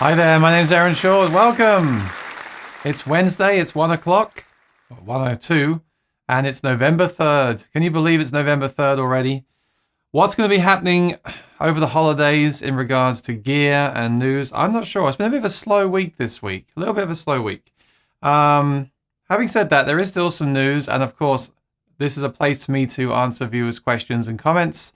Hi there, my name's Aaron Shaw. Welcome. It's Wednesday, it's 1 o'clock, 1:02, and it's November 3rd. Can you believe it's November 3rd already? What's going to be happening over the holidays in regards to gear and news? I'm not sure. It's been a bit of a slow week this week, a little bit of a slow week. Having said that, there is still some news, and of course, this is a place for me to answer viewers' questions and comments.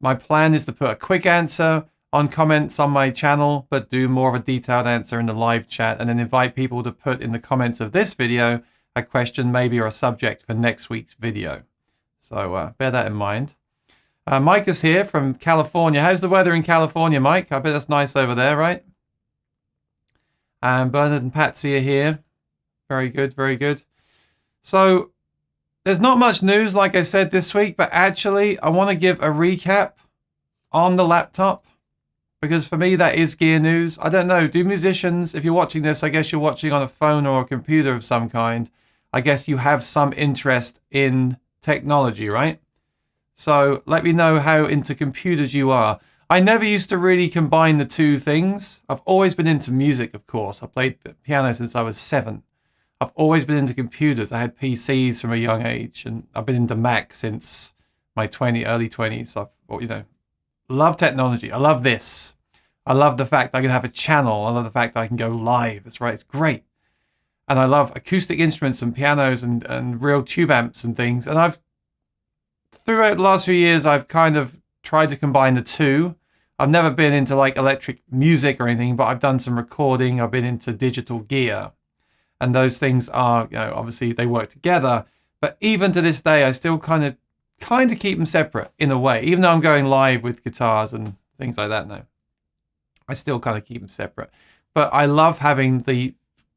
My plan is to put a quick answer on comments on my channel, but do more of a detailed answer in the live chat, and then invite people to put in the comments of this video a question maybe or a subject for next week's video. So bear that in mind. Mike is here from California. How's the weather in California, Mike? I bet that's nice over there, right? And Bernard and Patsy are here. Very good, very good. So there's not much news, like I said, this week, but actually I want to give a recap on the laptop, because for me that is gear news. I don't know, do musicians, if you're watching this, I guess you're watching on a phone or a computer of some kind, I guess you have some interest in technology, right? So let me know how into computers you are. I never used to really combine the two things. I've always been into music, of course. I played piano since I was 7. I've always been into computers. I had PCs from a young age, and I've been into Mac since my early 20s. I've, love technology. I love this. I love the fact I can have a channel. I love the fact I can go live. That's right. It's great. And I love acoustic instruments and pianos and real tube amps and things. And throughout the last few years, I've kind of tried to combine the two. I've never been into like electric music or anything, but I've done some recording. I've been into digital gear. And those things are, obviously they work together. But even to this day, I still kind of keep them separate in a way. Even though I'm going live with guitars and things like that now, I still kind of keep them separate. But I love having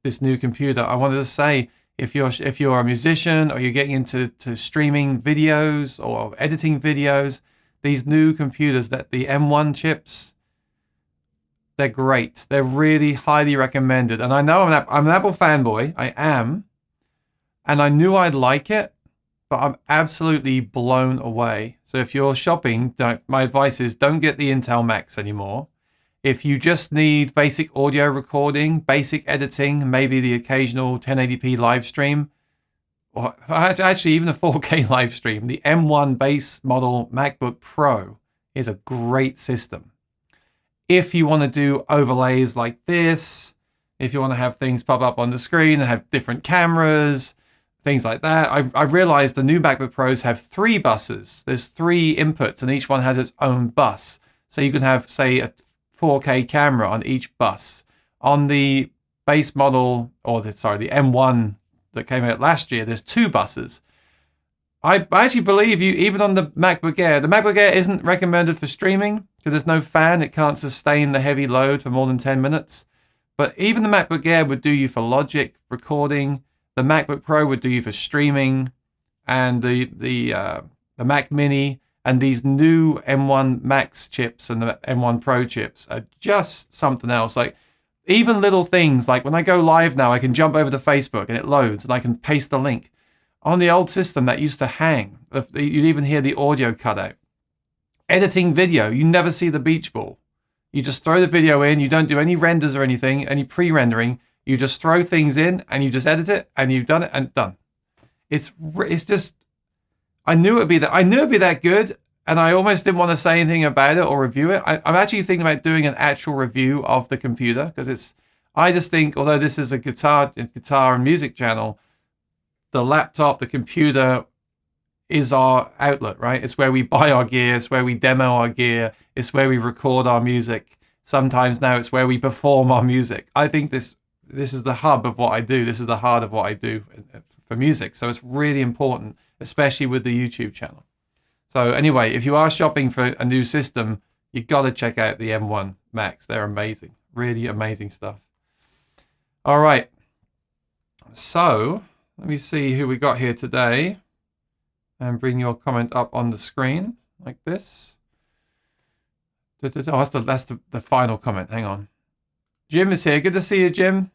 this new computer. I wanted to say, if you're a musician or you're getting into streaming videos or editing videos, these new computers, that the M1 chips, They're great. They're really highly recommended. And I know I'm an Apple fanboy. I am. And I knew I'd like it, but I'm absolutely blown away. So if you're shopping, my advice is don't get the Intel Macs anymore. If you just need basic audio recording, basic editing, maybe the occasional 1080p live stream, or actually even a 4K live stream, the M1 base model MacBook Pro is a great system. If you want to do overlays like this, if you want to have things pop up on the screen and have different cameras, things like that. I've realized the new MacBook Pros have 3 buses. There's 3 inputs and each one has its own bus. So you can have, say, a 4K camera on each bus. On the base model, or the M1 that came out last year, there's 2 buses. I actually believe you, even on the MacBook Air isn't recommended for streaming because there's no fan. It can't sustain the heavy load for more than 10 minutes. But even the MacBook Air would do you for Logic, recording. The MacBook Pro would do you for streaming, and the Mac Mini and these new M1 Max chips and the M1 Pro chips are just something else. Like even little things like when I go live now, I can jump over to Facebook and it loads and I can paste the link. On the old system that used to hang, you'd even hear the audio cut out. Editing video, you never see the beach ball. You just throw the video in, you don't do any renders or anything, any pre-rendering. You just throw things in and you just edit it and you've done it and done. It's just, I knew it'd be that good, and I almost didn't want to say anything about it or review it. I'm actually thinking about doing an actual review of the computer because I just think, although this is a guitar and music channel, the laptop, the computer is our outlet, right? It's where we buy our gear, it's where we demo our gear, it's where we record our music. Sometimes now it's where we perform our music. I think this is the hub of what I do. This is the heart of what I do for music. So it's really important, especially with the YouTube channel. So anyway, if you are shopping for a new system, you've got to check out the M1 Max. They're amazing. Really amazing stuff. All right. So let me see who we got here today and bring your comment up on the screen like this. Oh, that's the final comment. Hang on. Jim is here. Good to see you, Jim.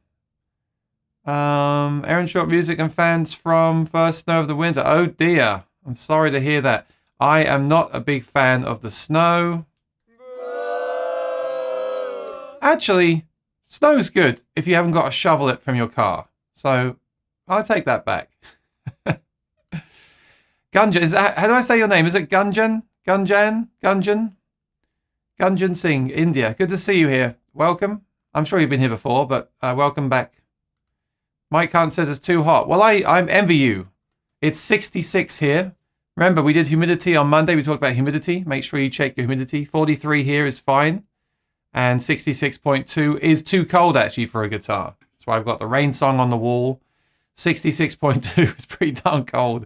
Aaron Short Music and fans from First Snow of the Winter. Oh dear. I'm sorry to hear that. I am not a big fan of the snow. Actually, snow's good if you haven't got to shovel it from your car. So I'll take that back. Gunjan, how do I say your name? Is it Gunjan? Gunjan Singh, India. Good to see you here. Welcome. I'm sure you've been here before, but welcome back. Mike Hunt says it's too hot. Well, I envy you. It's 66 here. Remember, we did humidity on Monday. We talked about humidity. Make sure you check your humidity. 43 here is fine. And 66.2 is too cold, actually, for a guitar. That's why I've got the rain song on the wall. 66.2 is pretty darn cold.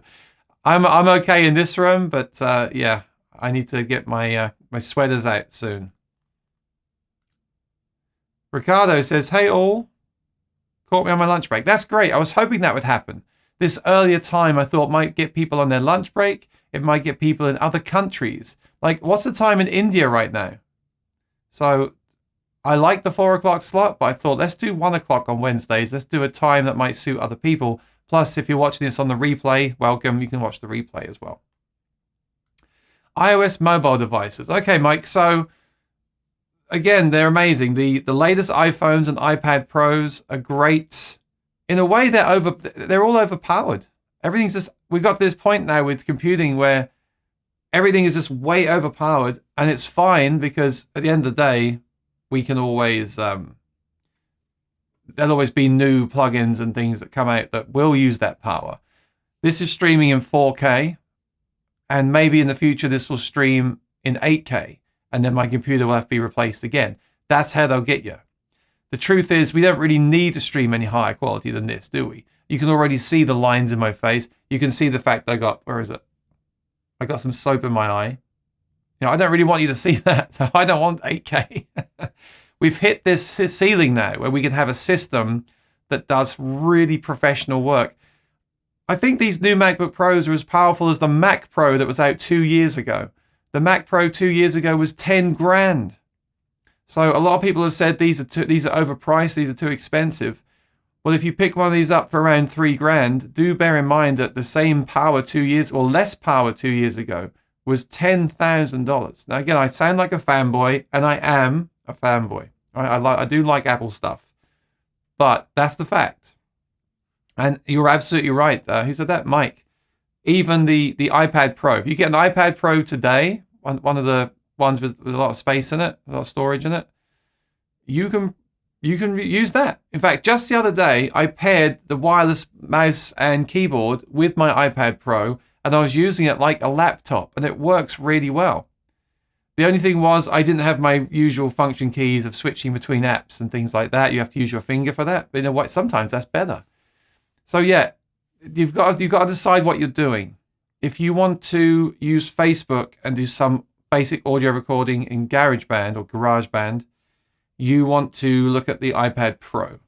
I'm okay in this room, but yeah, I need to get my sweaters out soon. Ricardo says, hey all, caught me on my lunch break. That's great. I was hoping that would happen. This earlier time I thought might get people on their lunch break. It might get people in other countries. Like, what's the time in India right now? So I like the 4 o'clock slot, but I thought let's do 1 o'clock on Wednesdays. Let's do a time that might suit other people. Plus, if you're watching this on the replay, welcome. You can watch the replay as well. iOS mobile devices. Okay, Mike. So again, they're amazing. The latest iPhones and iPad Pros are great. In a way, they're all overpowered. Everything's just, we've got to this point now with computing where everything is just way overpowered, and it's fine because at the end of the day, we can always there'll always be new plugins and things that come out that will use that power. This is streaming in 4K, and maybe in the future this will stream in 8K, and then my computer will have to be replaced again. That's how they'll get you. The truth is, we don't really need to stream any higher quality than this, do we? You can already see the lines in my face. You can see the fact that where is it? I got some soap in my eye. You know, I don't really want you to see that. So I don't want 8K. We've hit this ceiling now where we can have a system that does really professional work. I think these new MacBook Pros are as powerful as the Mac Pro that was out 2 years ago. The Mac Pro 2 years ago was 10 grand. So a lot of people have said these are overpriced, these are too expensive. Well, if you pick one of these up for around $3,000, do bear in mind that the same power 2 years or less power 2 years ago was $10,000. Now again, I sound like a fanboy, and I am a fanboy. I do like Apple stuff, but that's the fact. And you're absolutely right. Who said that? Mike. Even the iPad Pro. If you get an iPad Pro today, one of the ones with a lot of space in it, a lot of storage in it, you can use that. In fact, just the other day, I paired the wireless mouse and keyboard with my iPad Pro, and I was using it like a laptop, and it works really well. The only thing was I didn't have my usual function keys of switching between apps and things like that. You have to use your finger for that. But you know what? Sometimes that's better. So yeah, you've got to decide what you're doing. If you want to use Facebook and do some basic audio recording in GarageBand or GarageBand, you want to look at the iPad Pro.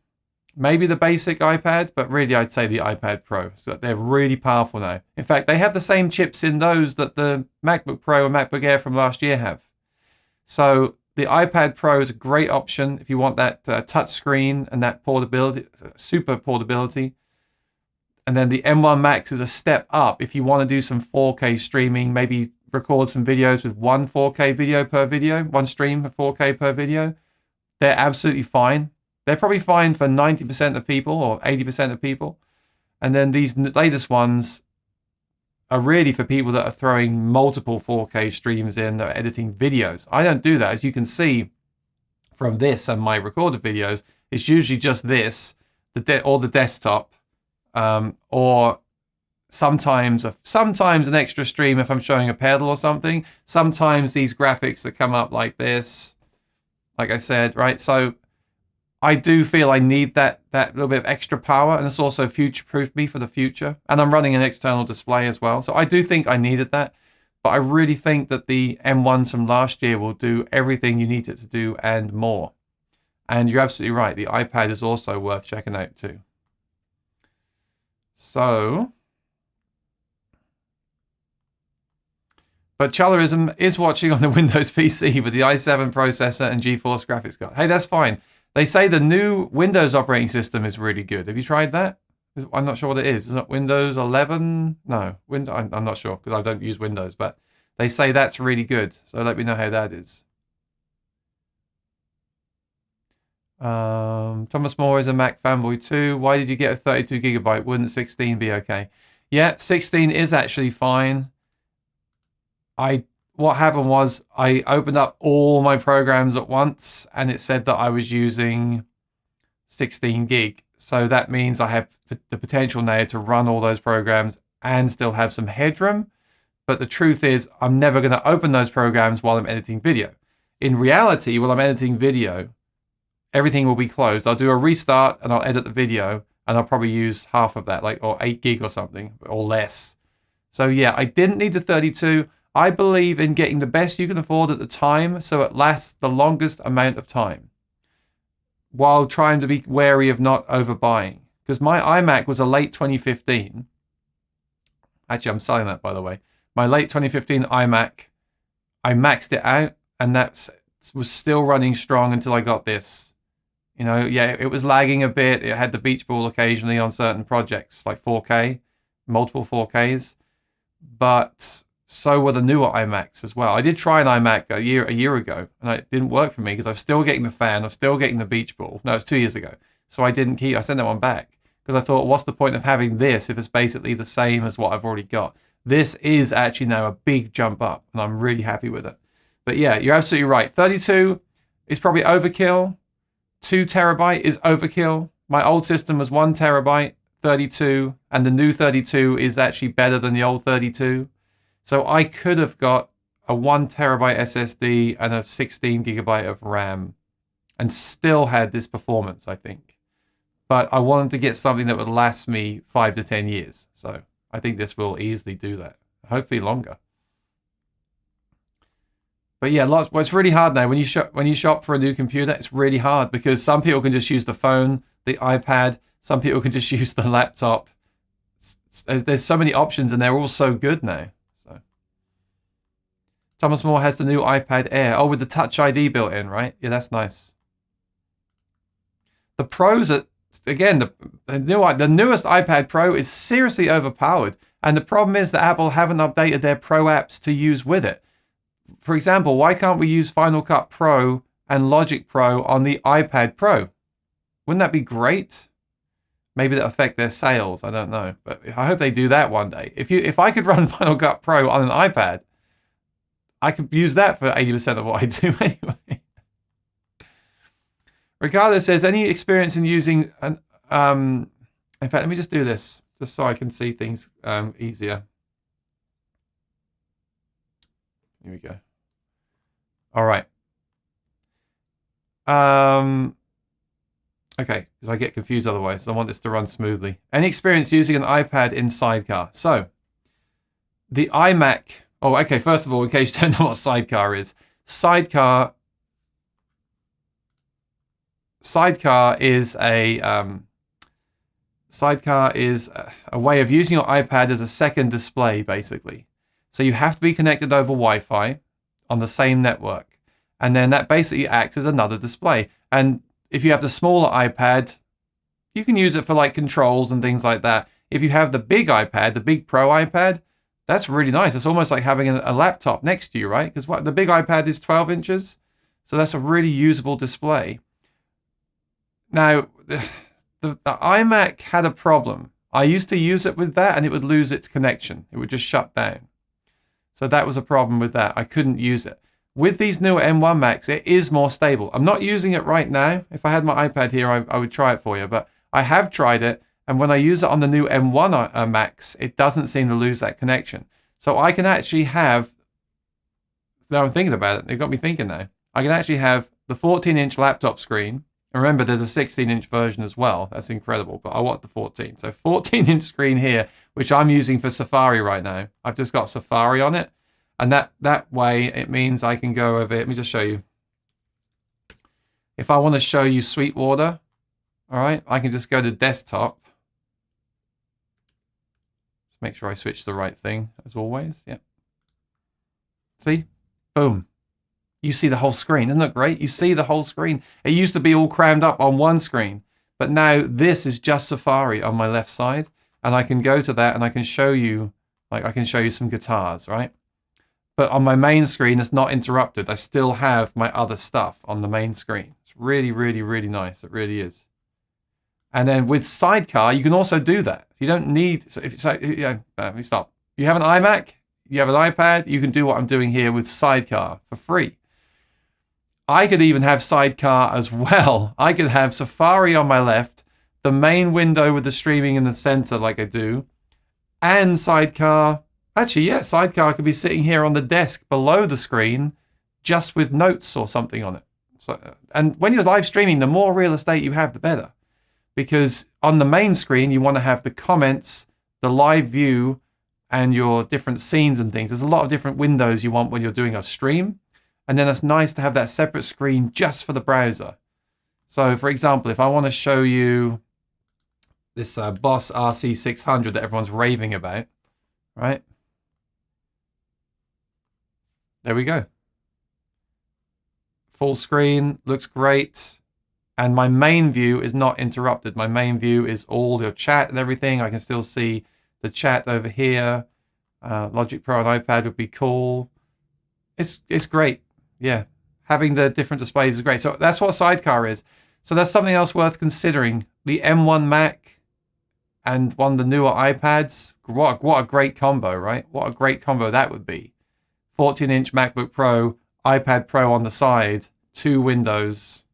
Maybe the basic iPad, but really I'd say the iPad Pro. So they're really powerful now. In fact, they have the same chips in those that the MacBook Pro and MacBook Air from last year have. So the iPad Pro is a great option if you want that touch screen and that portability, super portability. And then the M1 Max is a step up if you want to do some 4K streaming, maybe record some videos with one 4K video per video, one stream of 4K per video. They're absolutely fine. They're probably fine for 90% of people or 80% of people. And then these latest ones are really for people that are throwing multiple 4K streams in, that are editing videos. I don't do that. As you can see from this and my recorded videos, it's usually just this, or the desktop, or sometimes an extra stream if I'm showing a pedal or something. Sometimes these graphics that come up like this, like I said, right? So I do feel I need that little bit of extra power, and it's also future-proofed me for the future. And I'm running an external display as well. So I do think I needed that, but I really think that the M1s from last year will do everything you need it to do and more. And you're absolutely right. The iPad is also worth checking out too. So, but Chalerism is watching on the Windows PC with the i7 processor and GeForce graphics card. Hey, that's fine. They say the new Windows operating system is really good. Have you tried that? I'm not sure what it is. Is it Windows 11? No, I'm not sure because I don't use Windows, but they say that's really good. So let me know how that is. Thomas Moore is a Mac fanboy too. Why did you get a 32 gigabyte? Wouldn't 16 be okay? Yeah, 16 is actually fine. What happened was I opened up all my programs at once and it said that I was using 16 gig. So that means I have the potential now to run all those programs and still have some headroom. But the truth is I'm never going to open those programs while I'm editing video. In reality, while I'm editing video, everything will be closed. I'll do a restart and I'll edit the video and I'll probably use half of that, or 8 gig or something, or less. So yeah, I didn't need the 32. I believe in getting the best you can afford at the time so it lasts the longest amount of time, while trying to be wary of not overbuying. Because my iMac was a late 2015. Actually, I'm selling that, by the way. My late 2015 iMac, I maxed it out, and that was still running strong until I got this. You know, yeah, it was lagging a bit. It had the beach ball occasionally on certain projects, like 4K, multiple 4Ks. But so were the newer iMacs as well. I did try an iMac a year ago, and it didn't work for me because I was still getting the fan. I was still getting the beach ball. No, it was 2 years ago. So I sent that one back because I thought, what's the point of having this if it's basically the same as what I've already got? This is actually now a big jump up, and I'm really happy with it. But yeah, you're absolutely right. 32 is probably overkill. 2 terabyte is overkill. My old system was 1 terabyte, 32, and the new 32 is actually better than the old 32. So I could have got a 1 terabyte SSD and a 16 gigabyte of RAM and still had this performance, I think. But I wanted to get something that would last me 5 to 10 years. So I think this will easily do that. Hopefully longer. But yeah, well, it's really hard now. When you shop for a new computer, it's really hard because some people can just use the phone, the iPad. Some people can just use the laptop. There's so many options and they're all so good now. Thomas More has the new iPad Air. Oh, with the Touch ID built in, right? Yeah, that's nice. The Pros are, again, the newest iPad Pro is seriously overpowered. And the problem is that Apple haven't updated their Pro apps to use with it. For example, why can't we use Final Cut Pro and Logic Pro on the iPad Pro? Wouldn't that be great? Maybe that'll affect their sales. I don't know. But I hope they do that one day. If I could run Final Cut Pro on an iPad, I could use that for 80% of what I do anyway. Ricardo says, any experience in using an... in fact, let me just do this, just so I can see things easier. Here we go. All right. Okay, because I get confused otherwise. I want this to run smoothly. Any experience using an iPad in Sidecar? So, the Imac... Oh, okay, first of all, in case you don't know what Sidecar is. Sidecar is a way of using your iPad as a second display, basically. So you have to be connected over Wi-Fi on the same network. And then that basically acts as another display. And if you have the smaller iPad, you can use it for like controls and things like that. If you have the big iPad, the big Pro iPad, that's really nice. It's almost like having a laptop next to you, right? Because the big iPad is 12 inches. So that's a really usable display. Now, the iMac had a problem. I used to use it with that and it would lose its connection. It would just shut down. So that was a problem with that. I couldn't use it. With these newer M1 Macs, it is more stable. I'm not using it right now. If I had my iPad here, I would try it for you. But I have tried it. And when I use it on the new M1 Macs, it doesn't seem to lose that connection. So I can actually have... Now I'm thinking about it. It got me thinking now. I can actually have the 14-inch laptop screen. And remember, there's a 16-inch version as well. That's incredible. But I want the 14. So 14-inch screen here, which I'm using for Safari right now. I've just got Safari on it. And that way, it means I can go over... Let me just show you. If I want to show you Sweetwater, all right, I can just go to Desktop. Just make sure I switch the right thing, as always. Yep. See? Boom. You see the whole screen. Isn't that great? You see the whole screen. It used to be all crammed up on one screen. But now this is just Safari on my left side. And I can go to that and I can show you, like I can show you some guitars, right? But on my main screen, it's not interrupted. I still have my other stuff on the main screen. It's really, really, really nice. It really is. And then with Sidecar, you can also do that. You don't need... So if it's like, let me stop. You have an iMac, you have an iPad, you can do what I'm doing here with Sidecar for free. I could even have Sidecar as well. I could have Safari on my left, the main window with the streaming in the center like I do, and Sidecar... Actually, yeah, Sidecar could be sitting here on the desk below the screen, just with notes or something on it. So, and when you're live streaming, the more real estate you have, the better. Because on the main screen, you want to have the comments, the live view, and your different scenes and things. There's a lot of different windows you want when you're doing a stream. And then it's nice to have that separate screen just for the browser. So, for example, if I want to show you this Boss RC600 that everyone's raving about, right? There we go. Full screen, looks great. And my main view is not interrupted. My main view is all your chat and everything. I can still see the chat over here. Logic Pro on iPad would be cool. It's great. Yeah. Having the different displays is great. So that's what Sidecar is. So that's something else worth considering. The M1 Mac and one of the newer iPads. What a great combo, right? What a great combo that would be. 14-inch MacBook Pro, iPad Pro on the side, 2 windows.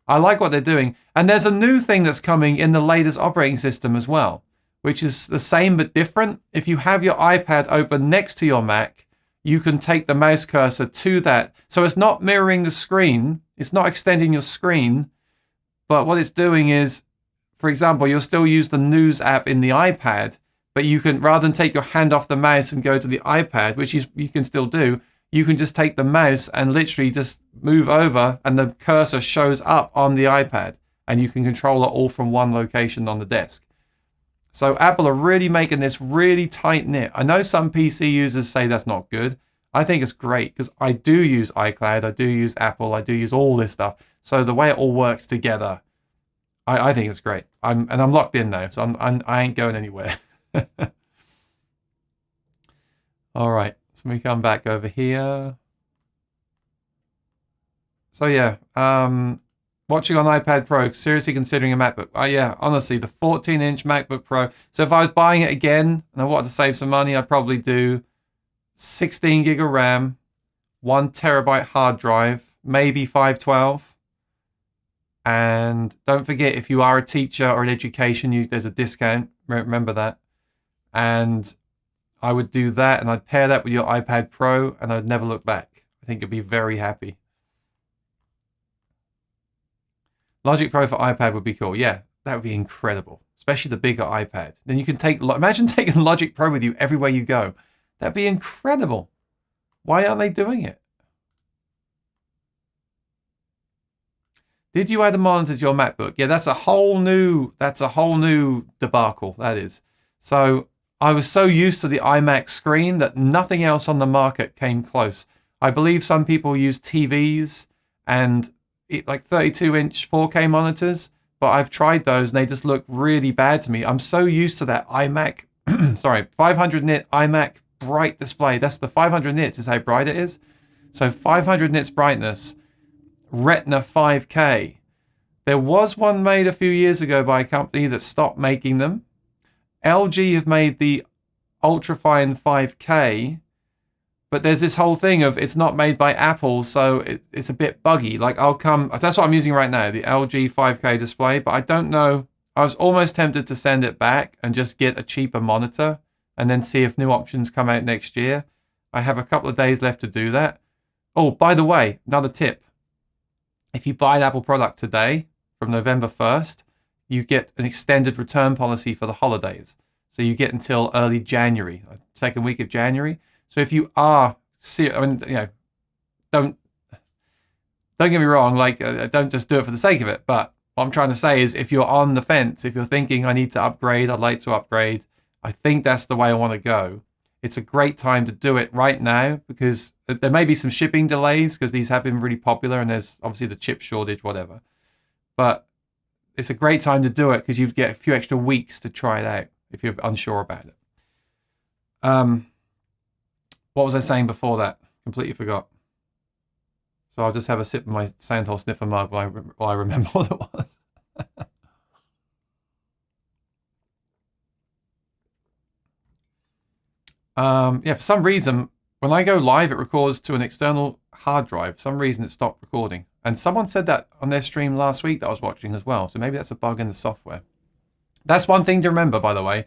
I like what they're doing. And there's a new thing that's coming in the latest operating system as well, which is the same but different. If you have your iPad open next to your Mac, you can take the mouse cursor to that. So it's not mirroring the screen. It's not extending your screen. But what it's doing is, for example, you'll still use the News app in the iPad, but you can, rather than take your hand off the mouse and go to the iPad, which you can still do, you can just take the mouse and literally just move over and the cursor shows up on the iPad and you can control it all from one location on the desk. So Apple are really making this really tight knit. I know some PC users say that's not good. I think it's great because I do use iCloud, I do use Apple, I do use all this stuff. So the way it all works together, I think it's great. I'm locked in now, so I ain't going anywhere. All right, so we come back over here. So yeah, watching on iPad Pro, seriously considering a MacBook. Yeah, honestly, the 14-inch MacBook Pro. So if I was buying it again and I wanted to save some money, I'd probably do 16 gig of RAM, 1 terabyte hard drive, maybe 512. And don't forget, if you are a teacher or in education, there's a discount. Remember that. And I would do that, and I'd pair that with your iPad Pro, and I'd never look back. I think you'd be very happy. Logic Pro for iPad would be cool. Yeah, that would be incredible, especially the bigger iPad. Then you can imagine taking Logic Pro with you everywhere you go. That'd be incredible. Why aren't they doing it? Did you add a monitor to your MacBook? Yeah, that's a whole new debacle, that is. So I was so used to the Imac screen that nothing else on the market came close. I believe some people use TVs and like 32-inch 4K monitors, but I've tried those and they just look really bad to me. I'm so used to that iMac, 500 nit iMac bright display. That's the 500 nits is how bright it is. So 500 nits brightness, Retina 5K. There was one made a few years ago by a company that stopped making them. LG have made the ultrafine 5K, but there's this whole thing of it's not made by Apple, so it's a bit buggy. Like that's what I'm using right now, the LG 5K display, but I don't know. I was almost tempted to send it back and just get a cheaper monitor and then see if new options come out next year. I have a couple of days left to do that. Oh, by the way, another tip. If you buy an Apple product today, from November 1st, you get an extended return policy for the holidays. So you get until early January, second week of January. So if you are serious, don't get me wrong, don't just do it for the sake of it. But what I'm trying to say is if you're on the fence, if you're thinking I need to upgrade, I'd like to upgrade, I think that's the way I want to go. It's a great time to do it right now because there may be some shipping delays because these have been really popular and there's obviously the chip shortage, whatever. But it's a great time to do it because you get a few extra weeks to try it out if you're unsure about it. What was I saying before that? Completely forgot. So I'll just have a sip of my Sandhole sniffer mug while I remember what it was. For some reason, when I go live, it records to an external hard drive. For some reason, it stopped recording. And someone said that on their stream last week that I was watching as well. So maybe that's a bug in the software. That's one thing to remember, by the way.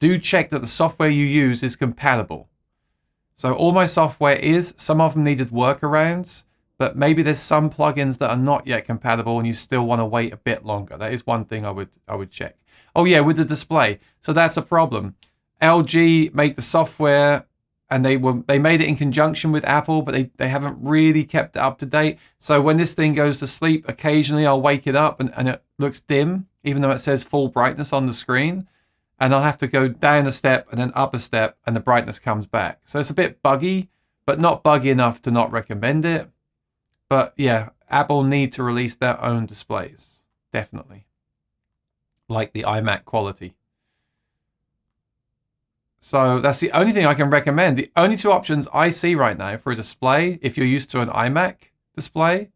Do check that the software you use is compatible. So all my software is. Some of them needed workarounds. But maybe there's some plugins that are not yet compatible and you still want to wait a bit longer. That is one thing I would check. Oh yeah, with the display. So that's a problem. LG make the software and they made it in conjunction with Apple, but they haven't really kept it up to date. So when this thing goes to sleep, occasionally I'll wake it up and it looks dim, even though it says full brightness on the screen. And I'll have to go down a step and then up a step and the brightness comes back. So it's a bit buggy, but not buggy enough to not recommend it. But yeah, Apple need to release their own displays. Definitely. Like the iMac quality. So that's the only thing I can recommend. The only two options I see right now for a display, if you're used to an iMac display,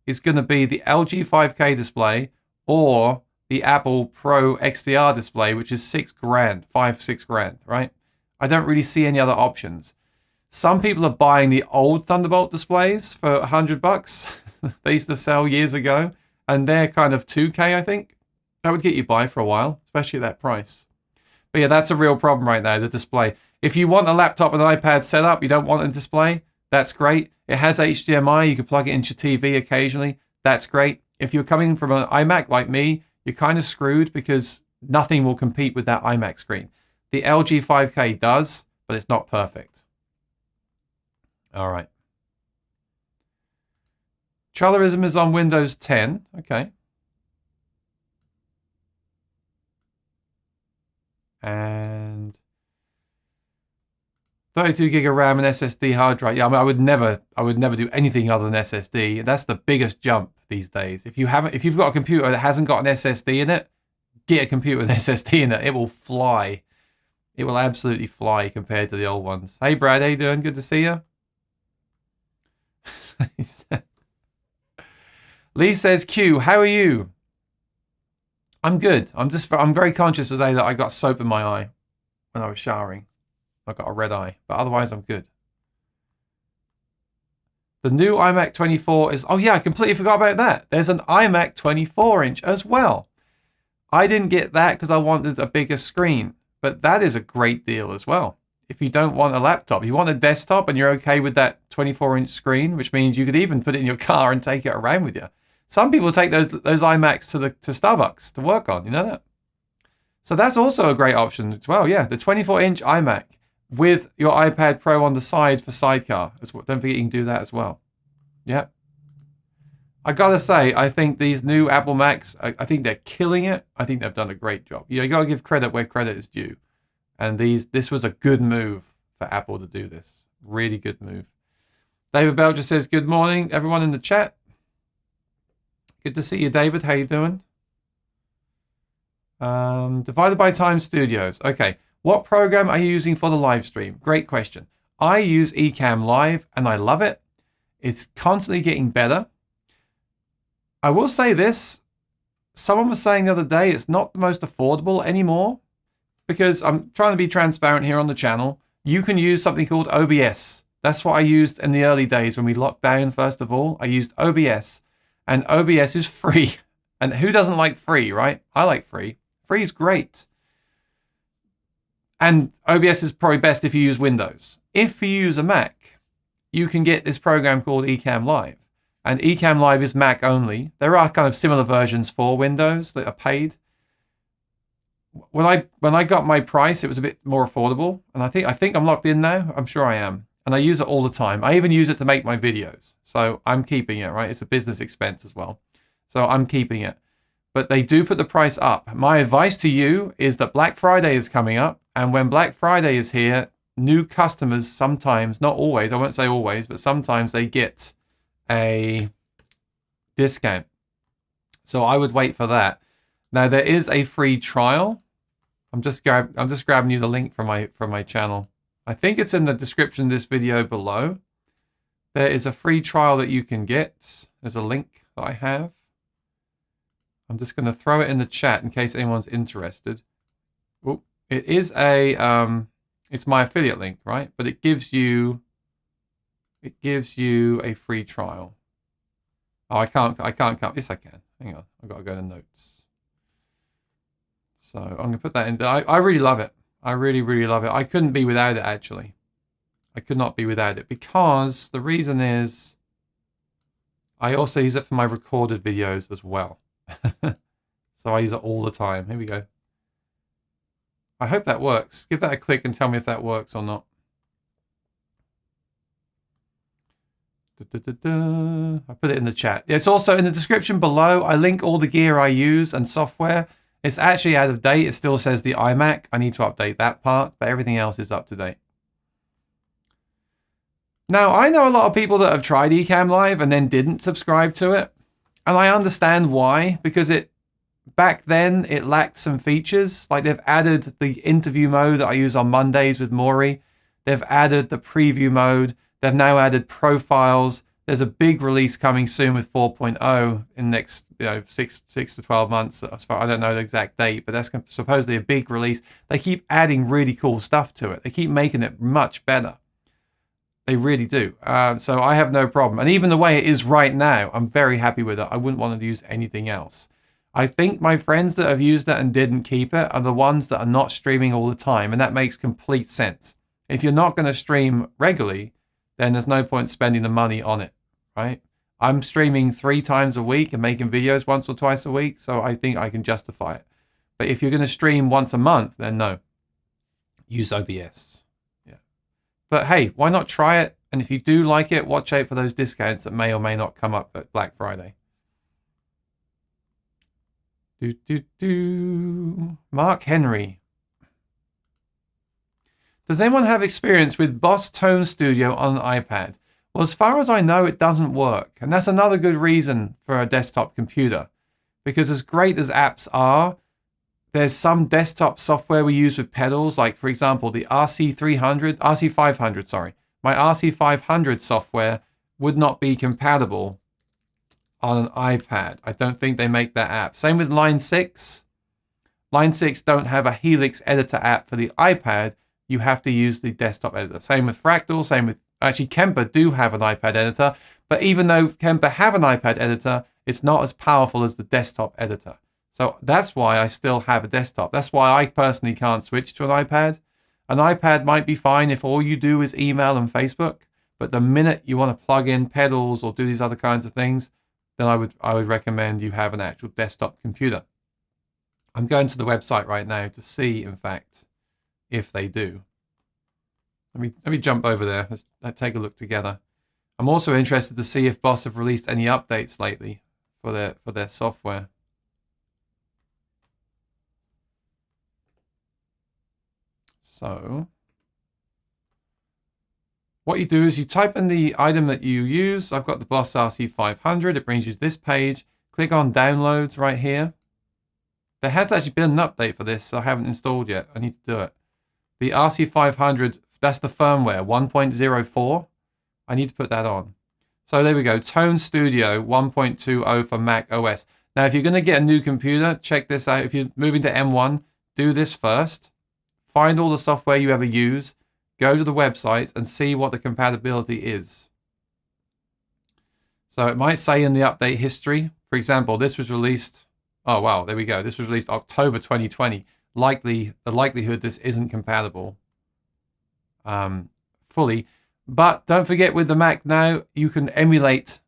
is going to be the LG 5K display or the Apple Pro XDR display, which is $6,000, $5,000-6,000, right? I don't really see any other options. Some people are buying the old Thunderbolt displays for $100. They used to sell years ago, and they're kind of 2K, I think. That would get you by for a while, especially at that price. But yeah, that's a real problem right now, the display. If you want a laptop with an iPad setup, you don't want a display, that's great. It has HDMI, you can plug it into your TV occasionally, that's great. If you're coming from an iMac like me, you're kind of screwed because nothing will compete with that iMac screen. The LG 5K does, but it's not perfect. All right. Trellerism is on Windows 10, okay. And 32 gig of RAM and SSD hard drive. Yeah, I mean, I would never do anything other than SSD. That's the biggest jump these days. If you've got a computer that hasn't got an SSD in it, get a computer with an SSD in it. It will fly. It will absolutely fly compared to the old ones. Hey, Brad, how you doing? Good to see you. Lee says, Q, how are you? I'm good. I'm very conscious today that I got soap in my eye when I was showering. I got a red eye, but otherwise I'm good. The new iMac 24 is... Oh yeah, I completely forgot about that. There's an iMac 24-inch as well. I didn't get that because I wanted a bigger screen, but that is a great deal as well. If you don't want a laptop, you want a desktop and you're okay with that 24-inch screen, which means you could even put it in your car and take it around with you. Some people take those iMacs to Starbucks to work on. You know that? So that's also a great option as well. Yeah, the 24-inch iMac with your iPad Pro on the side for sidecar. Don't forget you can do that as well. Yeah. I gotta say, I think these new Apple Macs, I think they're killing it. I think they've done a great job. You gotta give credit where credit is due. And this was a good move for Apple to do this. Really good move. David Belcher says, good morning, everyone in the chat. Good to see you, David. How you doing? Divided by Time Studios. Okay. What program are you using for the live stream? Great question. I use Ecamm Live and I love it. It's constantly getting better. I will say this. Someone was saying the other day it's not the most affordable anymore because I'm trying to be transparent here on the channel. You can use something called OBS. That's what I used in the early days when we locked down, first of all. I used OBS. And OBS is free. And who doesn't like free, right? I like free. Free is great. And OBS is probably best if you use Windows. If you use a Mac, you can get this program called Ecamm Live. And Ecamm Live is Mac only. There are kind of similar versions for Windows that are paid. When I got my price, it was a bit more affordable. And I think I'm locked in now. I'm sure I am. And I use it all the time. I even use it to make my videos. So I'm keeping it, right? It's a business expense as well. So I'm keeping it. But they do put the price up. My advice to you is that Black Friday is coming up. And when Black Friday is here, new customers sometimes, not always, I won't say always, but sometimes they get a discount. So I would wait for that. Now there is a free trial. I'm just grabbing you the link from my channel. I think it's in the description of this video below. There is a free trial that you can get. There's a link that I have. I'm just going to throw it in the chat in case anyone's interested. Oh, it is it's my affiliate link, right? But it gives you a free trial. Oh, I can't come. Yes, I can. Hang on. I've got to go to notes. So I'm going to put that in. I really love it. I really, really love it. I couldn't be without it, actually. I could not be without it because the reason is I also use it for my recorded videos as well. So I use it all the time. Here we go. I hope that works. Give that a click and tell me if that works or not. I put it in the chat. It's also in the description below. I link all the gear I use and software. It's actually out of date. It still says the iMac. I need to update that part, but everything else is up to date. Now, I know a lot of people that have tried Ecamm Live and then didn't subscribe to it. And I understand why, because back then it lacked some features. Like they've added the interview mode that I use on Mondays with Maury. They've added the preview mode. They've now added profiles. There's a big release coming soon with 4.0 in the next 6 to 12 months. I don't know the exact date, but that's supposedly a big release. They keep adding really cool stuff to it. They keep making it much better. They really do. So I have no problem. And even the way it is right now, I'm very happy with it. I wouldn't want to use anything else. I think my friends that have used it and didn't keep it are the ones that are not streaming all the time. And that makes complete sense. If you're not going to stream regularly, then there's no point spending the money on it, right? I'm streaming 3 times a week and making videos once or twice a week, so I think I can justify it. But if you're going to stream once a month, then no. Use OBS. Yeah. But hey, why not try it? And if you do like it, watch out for those discounts that may or may not come up at Black Friday. Mark Henry. Does anyone have experience with Boss Tone Studio on an iPad? Well, as far as I know, it doesn't work. And that's another good reason for a desktop computer. Because as great as apps are, there's some desktop software we use with pedals, like, for example, the RC500, sorry. My RC500 software would not be compatible on an iPad. I don't think they make that app. Same with Line 6. Line 6 don't have a Helix editor app for the iPad. You have to use the desktop editor. Same with Fractal, same with... Actually, Kemper do have an iPad editor, but even though Kemper have an iPad editor, it's not as powerful as the desktop editor. So that's why I still have a desktop. That's why I personally can't switch to an iPad. An iPad might be fine if all you do is email and Facebook, but the minute you want to plug in pedals or do these other kinds of things, then I would recommend you have an actual desktop computer. I'm going to the website right now to see, in fact, if they do. Let me jump over there. Let's take a look together. I'm also interested to see if Boss have released any updates lately for their software. So what you do is you type in the item that you use. I've got the Boss RC500. It brings you to this page. Click on Downloads right here. There has actually been an update for this, so I haven't installed yet. I need to do it. The RC500, that's the firmware, 1.04. I need to put that on. So there we go, Tone Studio 1.20 for Mac OS. Now, if you're going to get a new computer, check this out. If you're moving to M1, do this first. Find all the software you ever use. Go to the websites and see what the compatibility is. So it might say in the update history, for example, this was released... Oh, wow, there we go. This was released October 2020. The likelihood this isn't compatible fully. But don't forget, with the Mac now, you can emulate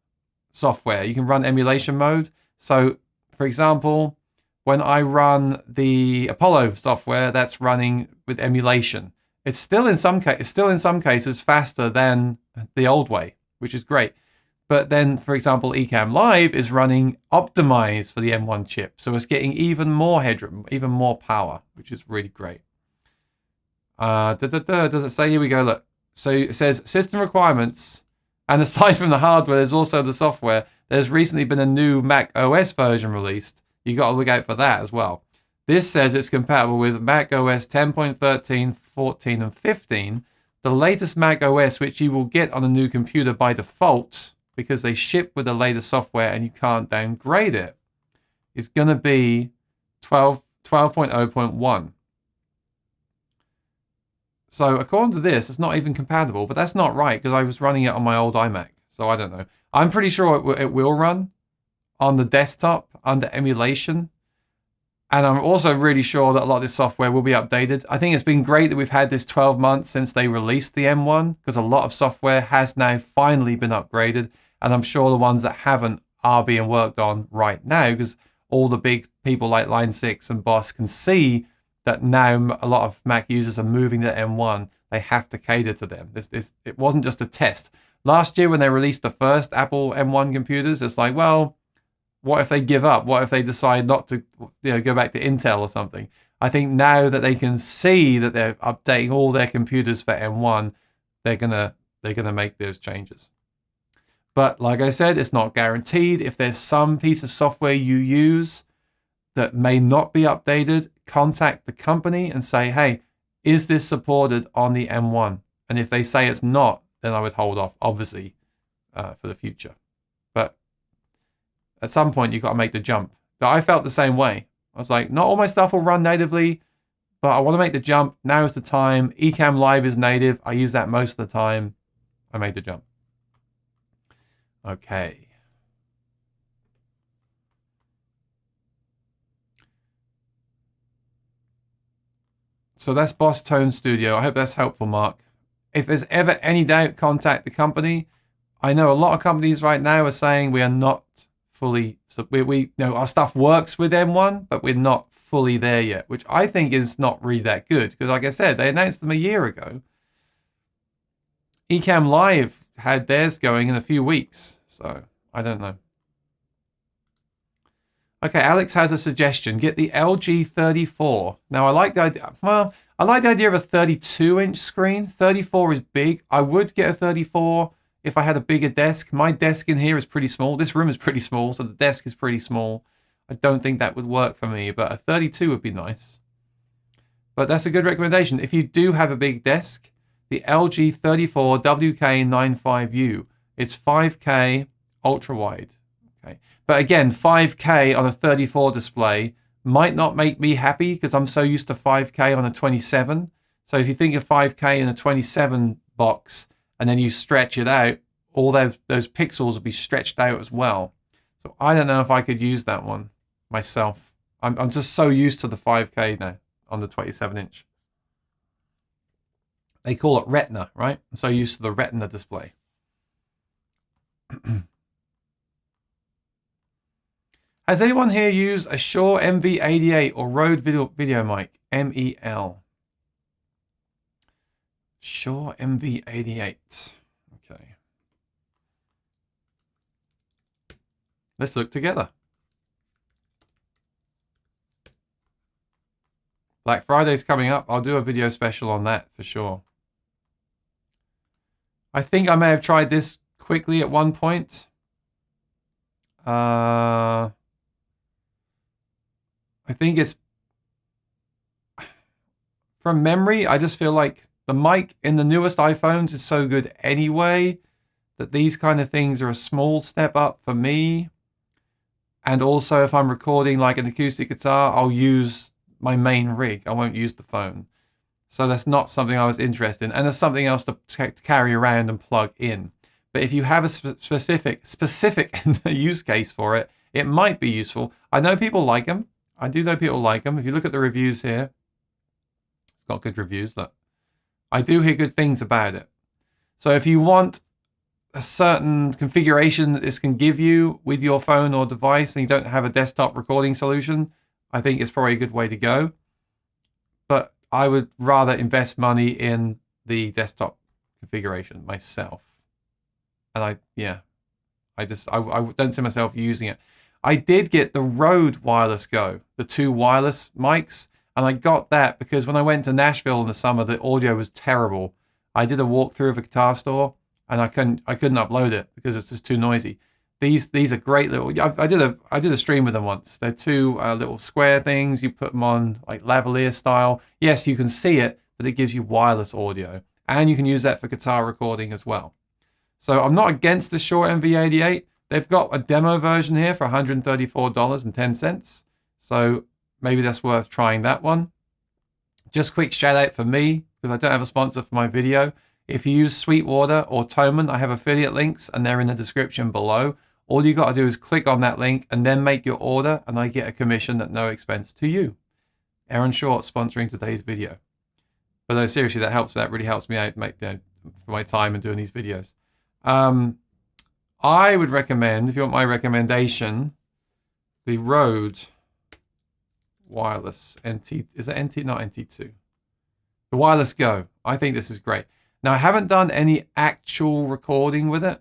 software. You can run emulation mode. So, for example, when I run the Apollo software, that's running with emulation. It's still in some cases faster than the old way, which is great. But then, for example, Ecamm Live is running optimized for the M1 chip. So it's getting even more headroom, even more power, which is really great. Does it say? Here we go, look. So it says system requirements. And aside from the hardware, there's also the software. There's recently been a new Mac OS version released. You got to look out for that as well. This says it's compatible with Mac OS 10.13, 14, and 15. The latest Mac OS, which you will get on a new computer by default, because they ship with the latest software and you can't downgrade it, is going to be 12.0.1. So according to this, it's not even compatible, but that's not right because I was running it on my old iMac. So I don't know. I'm pretty sure it will run on the desktop under emulation. And I'm also really sure that a lot of this software will be updated. I think it's been great that we've had this 12 months since they released the M1, because a lot of software has now finally been upgraded. And I'm sure the ones that haven't are being worked on right now, because all the big people like Line 6 and Boss can see that now a lot of Mac users are moving to M1. They have to cater to them. It wasn't just a test. Last year when they released the first Apple M1 computers, it's like, well, what if they give up? What if they decide not to go back to Intel or something? I think now that they can see that they're updating all their computers for M1, they're gonna make those changes. But like I said, it's not guaranteed. If there's some piece of software you use that may not be updated, contact the company and say, hey, is this supported on the M1? And if they say it's not, then I would hold off, obviously, for the future. But at some point, you've got to make the jump. But I felt the same way. I was like, not all my stuff will run natively, but I want to make the jump. Now is the time. Ecamm Live is native. I use that most of the time. I made the jump. Okay. So that's Boss Tone Studio. I hope that's helpful, Mark. If there's ever any doubt, contact the company. I know a lot of companies right now are saying we are not fully, so we our stuff works with M1, but we're not fully there yet, which I think is not really that good, because like I said, they announced them a year ago. Ecamm Live had theirs going in a few weeks, so I don't know. Okay, Alex has a suggestion. Get the LG 34. Now, I like the idea. Well, I like the idea of a 32-inch screen. 34 is big. I would get a 34 if I had a bigger desk. My desk in here is pretty small. This room is pretty small, so the desk is pretty small. I don't think that would work for me, but a 32 would be nice. But that's a good recommendation. If you do have a big desk, the LG 34 WK95U. It's 5K ultra wide. Okay, but again, 5K on a 34 display might not make me happy because I'm so used to 5K on a 27. So if you think of 5K in a 27 box and then you stretch it out, all those pixels will be stretched out as well. So I don't know if I could use that one myself. I'm just so used to the 5K now on the 27-inch. They call it Retina, right? I'm so used to the Retina display. Has anyone here used a Shure MV88 or Rode video mic? MEL. Shure MV88. Okay. Let's look together. Black Friday's coming up. I'll do a video special on that for sure. I think I may have tried this quickly at one point. I think it's from memory. I just feel like the mic in the newest iPhones is so good anyway that these kind of things are a small step up for me. And also if I'm recording like an acoustic guitar, I'll use my main rig. I won't use the phone. So that's not something I was interested in. And there's something else to carry around and plug in. But if you have a specific use case for it, it might be useful. I know people like them. I do know people like them. If you look at the reviews here, it's got good reviews. Look, I do hear good things about it. So if you want a certain configuration that this can give you with your phone or device and you don't have a desktop recording solution, I think it's probably a good way to go. But I would rather invest money in the desktop configuration myself. And I don't see myself using it. I did get the Rode Wireless Go, the 2 wireless mics, and I got that because when I went to Nashville in the summer, the audio was terrible. I did a walkthrough of a guitar store, and I couldn't upload it because it's just too noisy. These are great little. I did a stream with them once. They're 2 little square things. You put them on like lavalier style. Yes, you can see it, but it gives you wireless audio, and you can use that for guitar recording as well. So I'm not against the Shure MV88. They've got a demo version here for $134.10. So maybe that's worth trying that one. Just quick shout out for me, because I don't have a sponsor for my video. If you use Sweetwater or Thomann, I have affiliate links and they're in the description below. All you got to do is click on that link and then make your order, and I get a commission at no expense to you. Aaron Short sponsoring today's video. But no, seriously, that really helps me out for my time in doing these videos. I would recommend, if you want my recommendation, the Rode Wireless NT. Is it NT? Not NT2. The Wireless Go. I think this is great. Now, I haven't done any actual recording with it.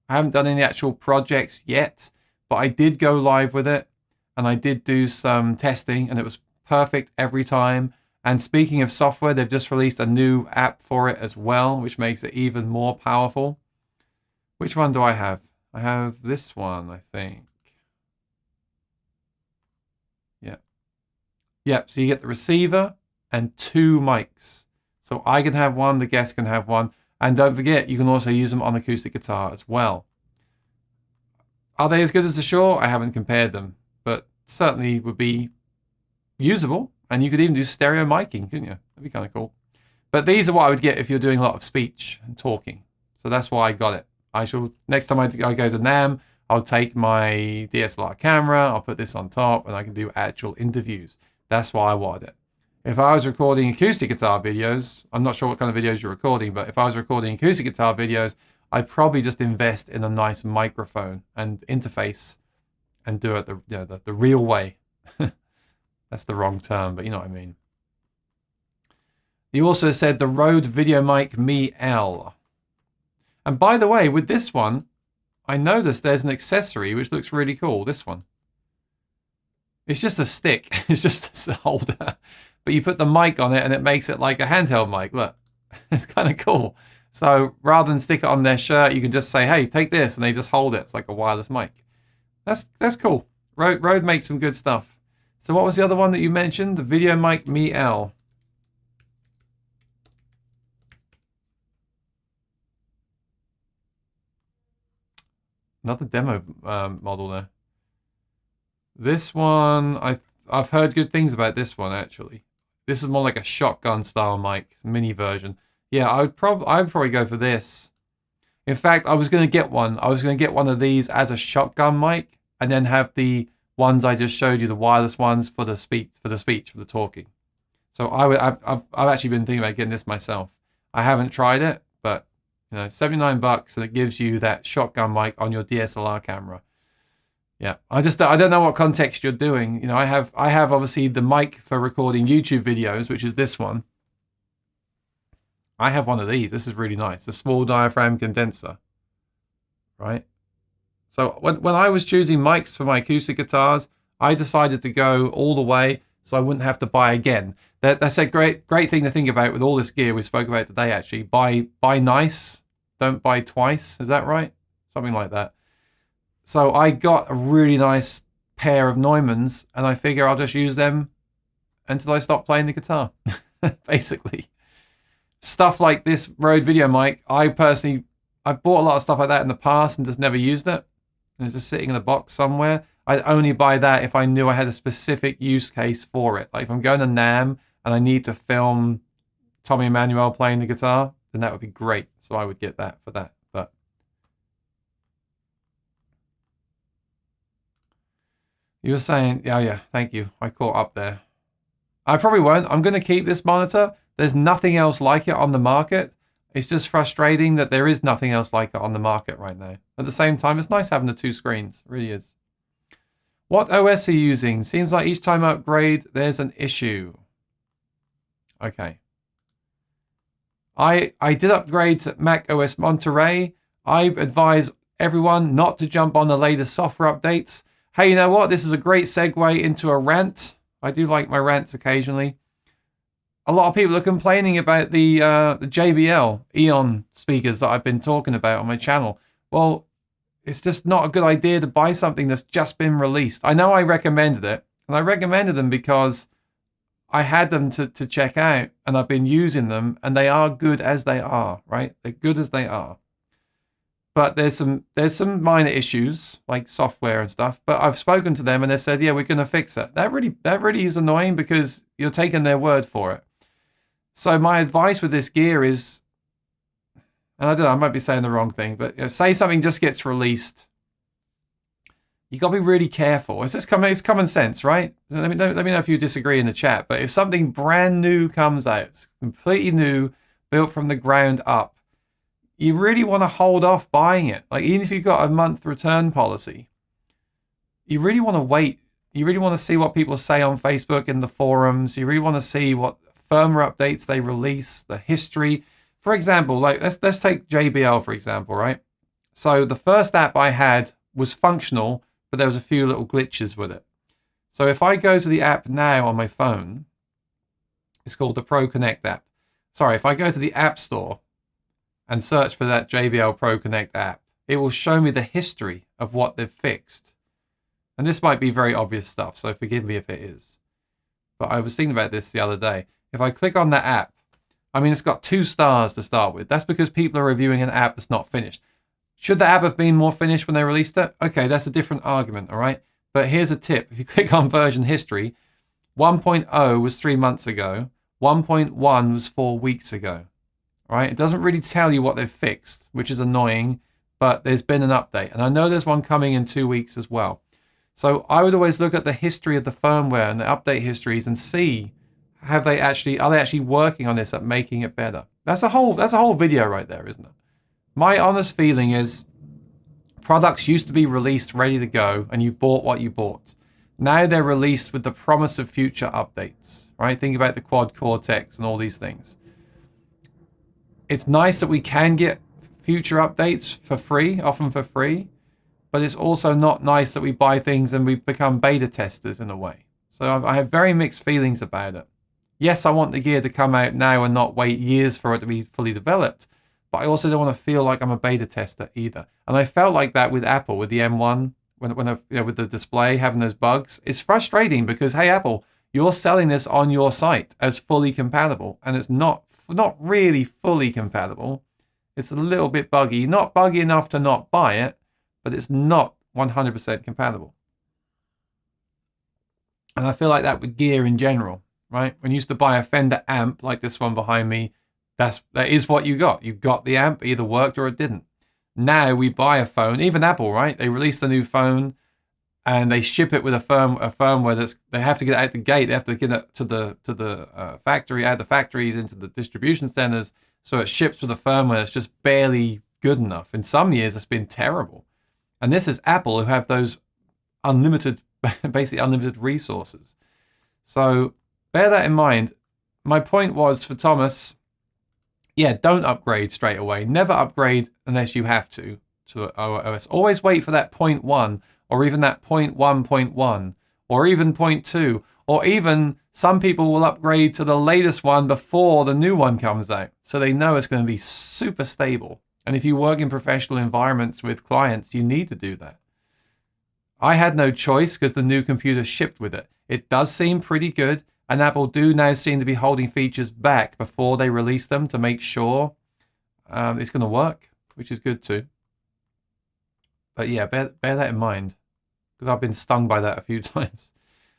I haven't done any actual projects yet, but I did go live with it and I did do some testing and it was perfect every time. And speaking of software, they've just released a new app for it as well, which makes it even more powerful. Which one do I have? I have this one, I think. Yeah. Yep, so you get the receiver and 2 mics. So I can have one, the guest can have one. And don't forget, you can also use them on acoustic guitar as well. Are they as good as the Shure? I haven't compared them, but certainly would be usable. And you could even do stereo miking, couldn't you? That'd be kind of cool. But these are what I would get if you're doing a lot of speech and talking. So that's why I got it. Next time I go to NAMM, I'll take my DSLR camera, I'll put this on top, and I can do actual interviews. That's why I wanted it. If I was recording acoustic guitar videos, I'm not sure what kind of videos you're recording, but if I was recording acoustic guitar videos, I'd probably just invest in a nice microphone and interface and do it the real way. That's the wrong term, but you know what I mean. You also said the Rode VideoMic Me L. And by the way, with this one, I noticed there's an accessory which looks really cool. This one. It's just a stick. It's just a holder. but you put the mic on it and it makes it like a handheld mic. Look, it's kind of cool. So rather than stick it on their shirt, you can just say, hey, take this, and they just hold it. It's like a wireless mic. That's cool. Rode makes some good stuff. So what was the other one that you mentioned? The Video Mic Me L. Another demo model there. This one, I've heard good things about this one actually. This is more like a shotgun style mic, mini version. Yeah, I'd probably go for this. In fact, I was going to get one. I was going to get one of these as a shotgun mic, and then have the ones I just showed you, the wireless ones for the speech, for the talking. So I've actually been thinking about getting this myself. I haven't tried it, but you know, $79, and it gives you that shotgun mic on your DSLR camera. Yeah, I don't know what context you're doing. You know, I have obviously the mic for recording YouTube videos, which is this one. I have one of these. This is really nice. A small diaphragm condenser, right? So when I was choosing mics for my acoustic guitars, I decided to go all the way so I wouldn't have to buy again. That's a great thing to think about with all this gear we spoke about today, actually. Buy nice, don't buy twice. Is that right? Something like that. So I got a really nice pair of Neumanns, and I figure I'll just use them until I stop playing the guitar, basically. Stuff like this Rode video mic, I've bought a lot of stuff like that in the past and just never used it. And it's just sitting in a box somewhere. I'd only buy that if I knew I had a specific use case for it. Like if I'm going to NAMM and I need to film Tommy Emmanuel playing the guitar, then that would be great. So I would get that for that. But you were saying, yeah, thank you. I caught up there. I probably won't. I'm going to keep this monitor. There's nothing else like it on the market. It's just frustrating that there is nothing else like it on the market right now. At the same time, it's nice having the two screens. It really is. What OS are you using? Seems like each time I upgrade, there's an issue. Okay. I did upgrade to Mac OS Monterey. I advise everyone not to jump on the latest software updates. Hey, you know what? This is a great segue into a rant. I do like my rants occasionally. A lot of people are complaining about the JBL Eon speakers that I've been talking about on my channel. Well, it's just not a good idea to buy something that's just been released. I know I recommended it, and I recommended them because I had them to check out, and I've been using them, and they are good as they are, right? They're good as they are. But there's some minor issues like software and stuff. But I've spoken to them, and they said, yeah, we're going to fix it. That really is annoying because you're taking their word for it. So my advice with this gear is, and I don't know, I might be saying the wrong thing, but you know, say something just gets released, you got to be really careful. It's common sense, right? Let me know if you disagree in the chat. But if something brand new comes out, completely new, built from the ground up, you really want to hold off buying it. Like even if you've got a month return policy, you really want to wait. You really want to see what people say on Facebook in the forums. You really want to see what firmware updates they release, the history. For example, like let's take JBL for example, right? So the first app I had was functional, but there was a few little glitches with it. So if I go to the app now on my phone, it's called the Pro Connect app. Sorry, if I go to the App Store and search for that JBL Pro Connect app, it will show me the history of what they've fixed. And this might be very obvious stuff, so forgive me if it is. But I was thinking about this the other day. If I click on that app, I mean, it's got 2 stars to start with. That's because people are reviewing an app that's not finished. Should the app have been more finished when they released it? Okay, that's a different argument, all right? But here's a tip. If you click on version history, 1.0 was 3 months ago. 1.1 was 4 weeks ago, all right? It doesn't really tell you what they've fixed, which is annoying, but there's been an update. And I know there's one coming in 2 weeks as well. So I would always look at the history of the firmware and the update histories and see, are they actually working on this at making it better? That's a whole video right there, isn't it? My honest feeling is products used to be released ready to go and you bought what you bought. Now they're released with the promise of future updates, right? Think about the Quad Cortex and all these things. It's nice that we can get future updates for free, often for free, but it's also not nice that we buy things and we become beta testers in a way. So I have very mixed feelings about it. Yes, I want the gear to come out now and not wait years for it to be fully developed, but I also don't want to feel like I'm a beta tester either. And I felt like that with Apple, with the M1, with the display having those bugs. It's frustrating because, hey, Apple, you're selling this on your site as fully compatible, and it's not really fully compatible. It's a little bit buggy, not buggy enough to not buy it, but it's not 100% compatible. And I feel like that with gear in general, right? When you used to buy a Fender amp like this one behind me, that is what you got. You got the amp, either worked or it didn't. Now we buy a phone, even Apple, right? They release a new phone and they ship it with a firmware that's, they have to get it out the gate. They have to get it to the factory, out the factories into the distribution centers. So it ships with a firmware that's just barely good enough. In some years, it's been terrible. And this is Apple, who have those basically unlimited resources. So bear that in mind. My point was for Thomas, yeah, don't upgrade straight away. Never upgrade unless you have to OS. Always wait for that 0.1 or even that 0.1.1 or even 0.2, or even some people will upgrade to the latest one before the new one comes out. So they know it's going to be super stable. And if you work in professional environments with clients, you need to do that. I had no choice because the new computer shipped with it. It does seem pretty good. And Apple do now seem to be holding features back before they release them to make sure it's going to work, which is good too. But yeah, bear that in mind because I've been stung by that a few times.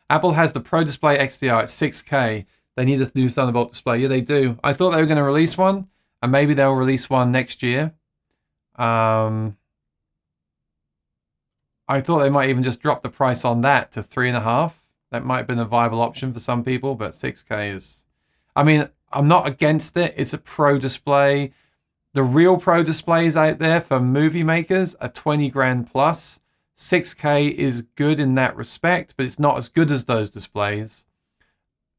Apple has the Pro Display XDR at 6K. They need a new Thunderbolt display. Yeah, they do. I thought they were going to release one, and maybe they'll release one next year. I thought they might even just drop the price on that to 3.5. That might have been a viable option for some people, but 6K is... I mean, I'm not against it. It's a Pro display. The real Pro displays out there for movie makers are 20 grand plus. 6K is good in that respect, but it's not as good as those displays.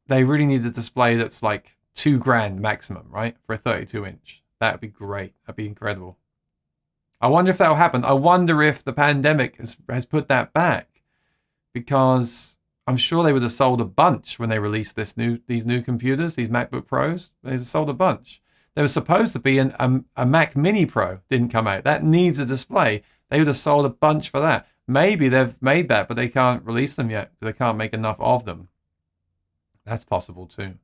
They really need a display that's like 2 grand maximum, right? For a 32 inch. That would be great. That'd be incredible. I wonder if that will happen. I wonder if the pandemic has put that back, because I'm sure they would have sold a bunch when they released these new computers, these MacBook Pros. They'd have sold a bunch. There was supposed to be a Mac Mini Pro, didn't come out. That needs a display. They would have sold a bunch for that. Maybe they've made that, but they can't release them yet because they can't make enough of them. That's possible too.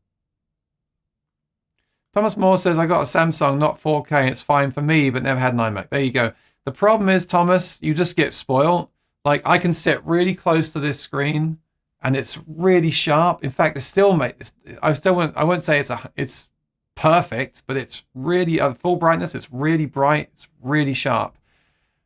Thomas Moore says, I got a Samsung, not 4K. It's fine for me, but never had an iMac. There you go. The problem is, Thomas, you just get spoiled. Like, I can sit really close to this screen and it's really sharp. In fact, I won't say it's perfect, but it's really full brightness. It's really bright. It's really sharp.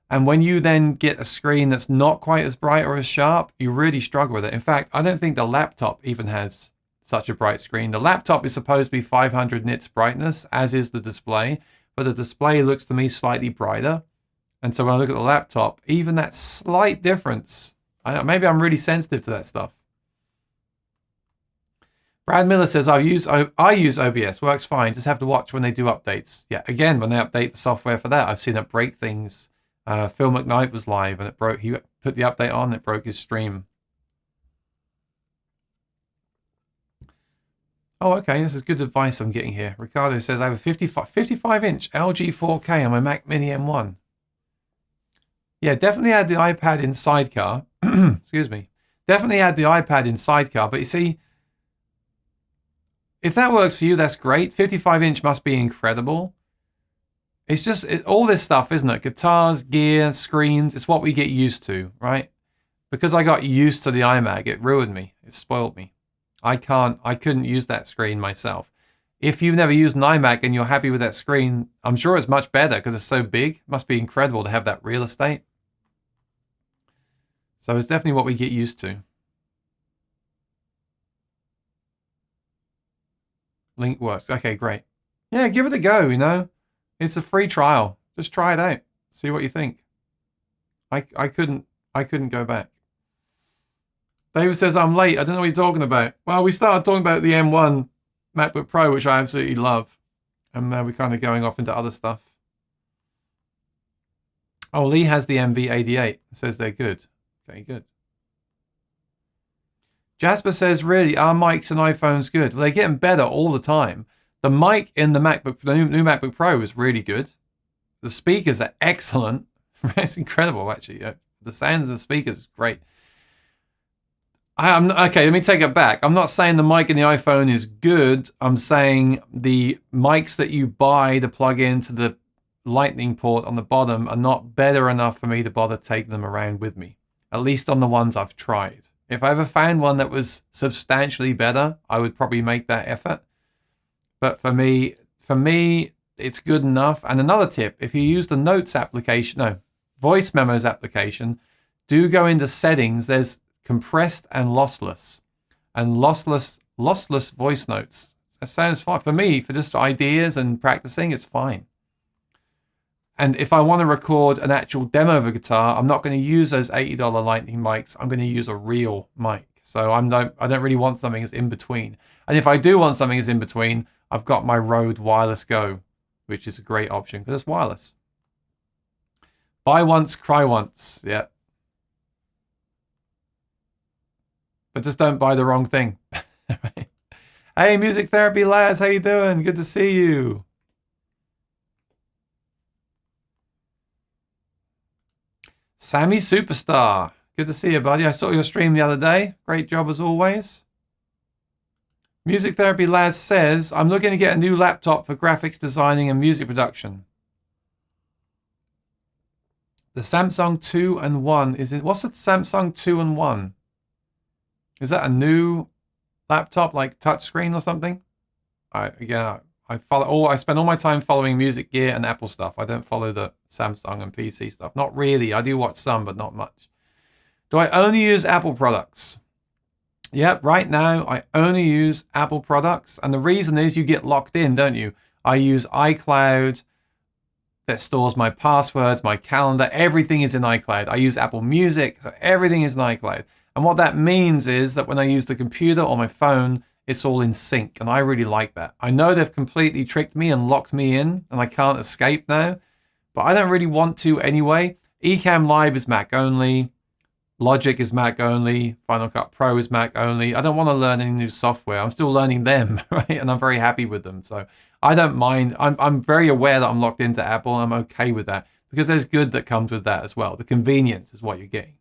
And when you then get a screen that's not quite as bright or as sharp, you really struggle with it. In fact, I don't think the laptop even has such a bright screen. The laptop is supposed to be 500 nits brightness, as is the display, but the display looks to me slightly brighter. And so when I look at the laptop, even that slight difference, maybe I'm really sensitive to that stuff. Brad Miller says, I use OBS, works fine, just have to watch when they do updates. Yeah, again, when they update the software for that, I've seen it break things. Phil McKnight was live and it broke. He put the update on, it broke his stream. Oh, okay, this is good advice I'm getting here. Ricardo says, I have a 55-inch LG 4K on my Mac Mini M1. Yeah, definitely add the iPad in sidecar. Excuse me. Definitely add the iPad in sidecar. But you see, if that works for you, that's great. 55-inch must be incredible. It's just all this stuff, isn't it? Guitars, gear, screens. It's what we get used to, right? Because I got used to the iMac, it ruined me. It spoiled me. I couldn't use that screen myself. If you've never used an iMac and you're happy with that screen, I'm sure it's much better because it's so big. It must be incredible to have that real estate. So it's definitely what we get used to. Link works. Okay, great. Yeah, give it a go, you know. It's a free trial. Just try it out. See what you think. I couldn't go back. David says, I'm late. I don't know what you're talking about. Well, we started talking about the M1 MacBook Pro, which I absolutely love. And we're kind of going off into other stuff. Oh, Lee has the MV88. It says they're good. Okay, good. Jasper says, really, are mics and iPhones good? Well, they're getting better all the time. The mic in the MacBook, the new MacBook Pro is really good. The speakers are excellent. It's incredible, actually. The sound of the speakers is great. Okay, let me take it back. I'm not saying the mic in the iPhone is good. I'm saying the mics that you buy to plug into the lightning port on the bottom are not better enough for me to bother taking them around with me. At least on the ones I've tried. If I ever found one that was substantially better, I would probably make that effort. But for me, it's good enough. And another tip, if you use the Notes application, no, Voice Memos application, do go into settings. There's compressed and lossless. And lossless voice notes. That sounds fine. For me, for just ideas and practicing, it's fine. And if I want to record an actual demo of a guitar, I'm not going to use those $80 Lightning mics. I'm going to use a real mic. So I don't really want something that's in between. And if I do want something that's in between, I've got my Rode Wireless Go, which is a great option because it's wireless. Buy once, cry once. Yeah. But just don't buy the wrong thing. Hey, Music Therapy Laz, how you doing? Good to see you. Sammy Superstar. Good to see you, buddy. I saw your stream the other day. Great job as always. Music Therapy Laz says, I'm looking to get a new laptop for graphics designing and music production. The Samsung 2 and 1 is in... What's the Samsung 2 and 1? Is that a new laptop, like touchscreen or something? I spend all my time following music gear and Apple stuff. I don't follow the Samsung and PC stuff. Not really. I do watch some, but not much. Do I only use Apple products? Yep, right now I only use Apple products. And the reason is you get locked in, don't you? I use iCloud that stores my passwords, my calendar. Everything is in iCloud. I use Apple Music, so everything is in iCloud. And what that means is that when I use the computer or my phone, it's all in sync. And I really like that. I know they've completely tricked me and locked me in and I can't escape now, but I don't really want to anyway. Ecamm Live is Mac only. Logic is Mac only. Final Cut Pro is Mac only. I don't want to learn any new software. I'm still learning them, right? And I'm very happy with them. So I don't mind. I'm very aware that I'm locked into Apple. And I'm okay with that because there's good that comes with that as well. The convenience is what you're getting.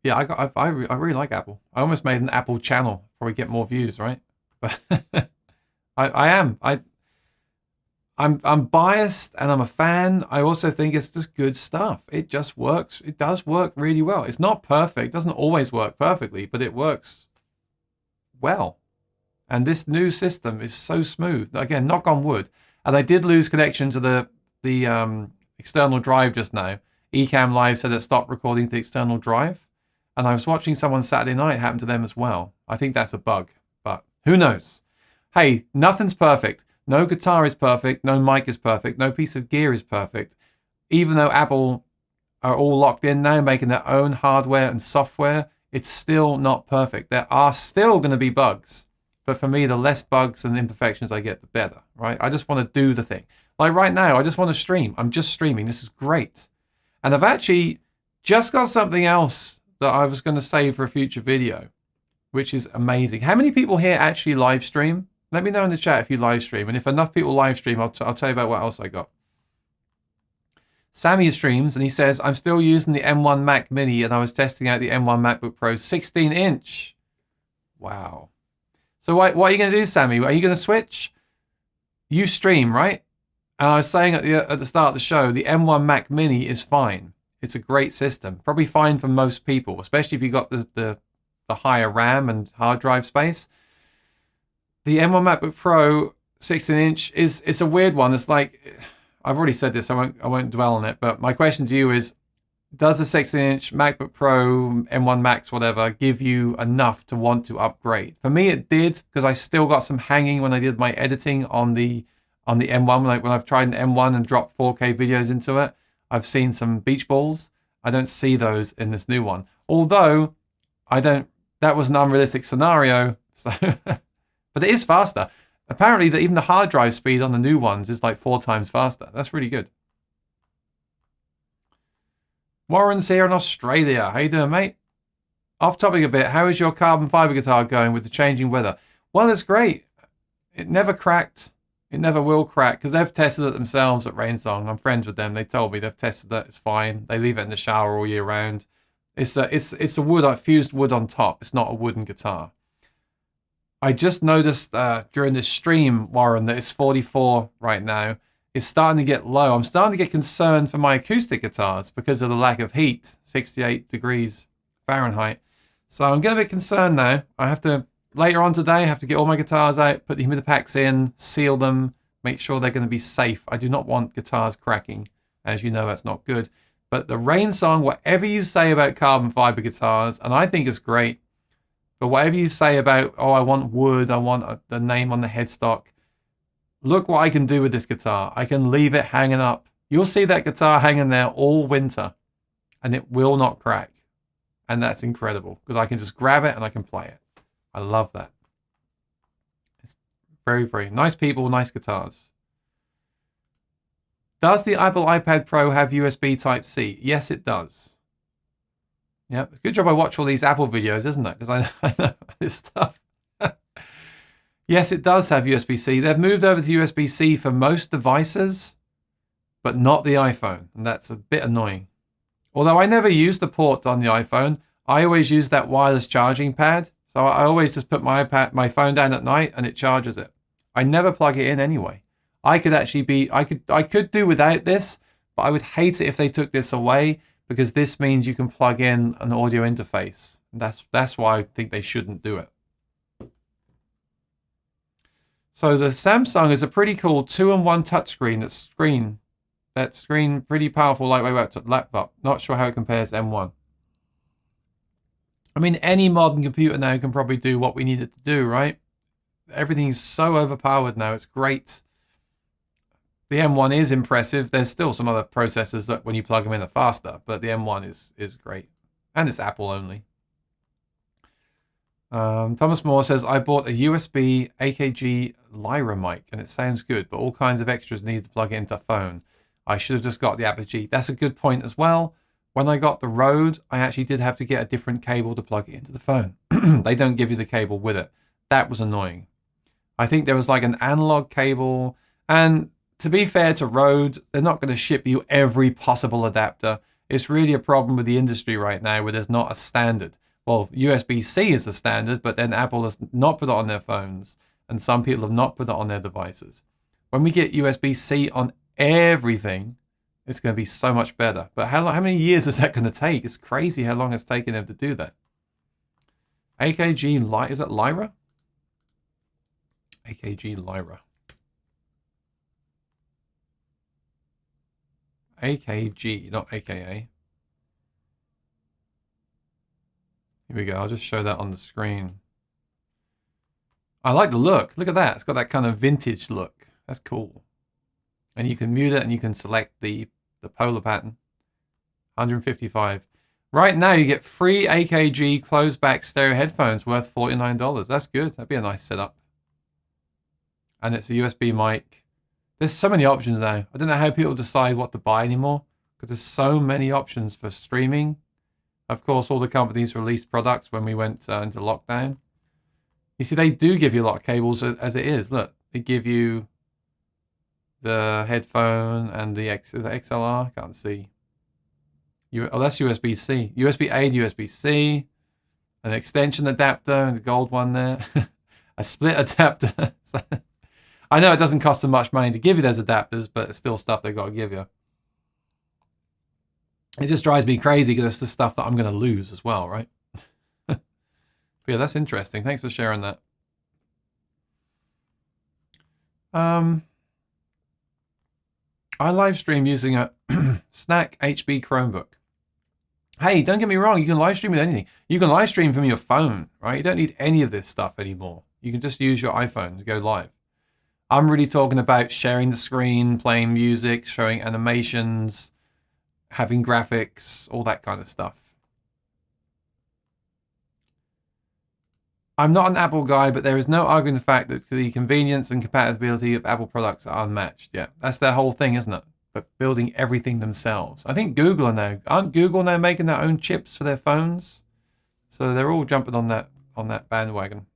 Yeah, I really like Apple. I almost made an Apple channel. Probably get more views, right? But I'm biased and I'm a fan. I also think it's just good stuff. It just works. It does work really well. It's not perfect. It doesn't always work perfectly, but it works well. And this new system is so smooth. Again, knock on wood. And I did lose connection to the external drive just now. Ecamm Live said it stopped recording to the external drive. And I was watching someone Saturday night, it happened to them as well. I think that's a bug, but who knows? Hey, nothing's perfect. No guitar is perfect. No mic is perfect. No piece of gear is perfect. Even though Apple are all locked in now, making their own hardware and software, it's still not perfect. There are still going to be bugs. But for me, the less bugs and imperfections I get, the better, right? I just want to do the thing. Like right now, I just want to stream. I'm just streaming. This is great. And I've actually just got something else that I was going to save for a future video, which is amazing. How many people here actually live stream? Let me know in the chat if you live stream. And if enough people live stream, I'll tell you about what else I got. Sammy streams and he says, I'm still using the M1 Mac Mini and I was testing out the M1 MacBook Pro 16-inch. Wow. So what are you going to do, Sammy? Are you going to switch? You stream, right? And I was saying at the start of the show, the M1 Mac Mini is fine. It's a great system. Probably fine for most people, especially if you've got the higher RAM and hard drive space. The M1 MacBook Pro 16-inch it's a weird one. It's like, I've already said this, I won't dwell on it, but my question to you is, does the 16-inch MacBook Pro, M1 Max, whatever, give you enough to want to upgrade? For me, it did, because I still got some hanging when I did my editing on the M1. Like when I've tried an M1 and dropped 4K videos into it, I've seen some beach balls. I don't see those in this new one. Although, that was an unrealistic scenario, so but it is faster. Apparently, even the hard drive speed on the new ones is like 4 times faster. That's really good. Warren's here in Australia. How you doing, mate? Off topic a bit. How is your carbon fiber guitar going with the changing weather? Well, it's great. It never cracked. It never will crack because they've tested it themselves at Rainsong. I'm friends with them. They told me they've tested it. It's fine. They leave it in the shower all year round. It's a wood, fused wood on top. It's not a wooden guitar. I just noticed during this stream, Warren, that it's 44 right now. It's starting to get low. I'm starting to get concerned for my acoustic guitars because of the lack of heat, 68 degrees Fahrenheit. So I'm getting a bit concerned now. I have to, later on today, I have to get all my guitars out, put the humidipacks in, seal them, make sure they're going to be safe. I do not want guitars cracking. As you know, that's not good. But the Rainsong, whatever you say about carbon fiber guitars, and I think it's great, but whatever you say about, oh, I want wood, I want the name on the headstock, look what I can do with this guitar. I can leave it hanging up. You'll see that guitar hanging there all winter, and it will not crack. And that's incredible, because I can just grab it and I can play it. I love that. It's very, very nice people, nice guitars. Does the Apple iPad Pro have USB Type-C? Yes, it does. Yep. Good job I watch all these Apple videos, isn't it? Because I know this stuff. Yes, it does have USB-C. They've moved over to USB-C for most devices, but not the iPhone. And that's a bit annoying. Although I never use the port on the iPhone. I always use that wireless charging pad. So I always just put my phone down at night and it charges it. I never plug it in anyway. I could do without this, but I would hate it if they took this away because this means you can plug in an audio interface. That's why I think they shouldn't do it. So the Samsung is a pretty cool 2-in-1 touchscreen that's pretty powerful lightweight laptop. Not sure how it compares to M1. I mean, any modern computer now can probably do what we need it to do, right? Everything's so overpowered now. It's great. The M1 is impressive. There's still some other processors that when you plug them in are faster, but the M1 is great. And it's Apple only. Thomas Moore says, I bought a USB AKG Lyra mic and it sounds good, but all kinds of extras need to plug it into a phone. I should have just got the Apogee. That's a good point as well. When I got the Rode, I actually did have to get a different cable to plug it into the phone. They don't give you the cable with it. That was annoying. I think there was like an analog cable. And to be fair to Rode, they're not going to ship you every possible adapter. It's really a problem with the industry right now where there's not a standard. Well, USB-C is the standard, but then Apple has not put it on their phones, and some people have not put it on their devices. When we get USB-C on everything, it's going to be so much better. But how many years is that going to take? It's crazy how long it's taken them to do that. AKG, is it Lyra? AKG Lyra. AKG, not AKA. Here we go. I'll just show that on the screen. I like the look. Look at that. It's got that kind of vintage look. That's cool. And you can mute it and you can select the polar pattern. 155. Right now you get free AKG closed back stereo headphones worth $49. That's good. That'd be a nice setup. And it's a USB mic. There's so many options now. I don't know how people decide what to buy anymore because there's so many options for streaming. Of course, all the companies released products when we went into lockdown. You see, they do give you a lot of cables as it is. Look, they give you the headphone and the is that XLR? I can't see. Oh, that's USB-C. USB-A to USB-C. An extension adapter, the gold one there. A split adapter. I know it doesn't cost them much money to give you those adapters, but it's still stuff they've got to give you. It just drives me crazy because it's the stuff that I'm going to lose as well, right? But yeah, that's interesting. Thanks for sharing that. I live stream using a Snack HB Chromebook. Hey, don't get me wrong. You can live stream with anything. You can live stream from your phone, right? You don't need any of this stuff anymore. You can just use your iPhone to go live. I'm really talking about sharing the screen, playing music, showing animations, having graphics, all that kind of stuff. I'm not an Apple guy, but there is no arguing the fact that the convenience and compatibility of Apple products are unmatched. Yeah, that's their whole thing, isn't it? but building everything themselves. I think Google aren't Google now making their own chips for their phones? So they're all jumping on that bandwagon.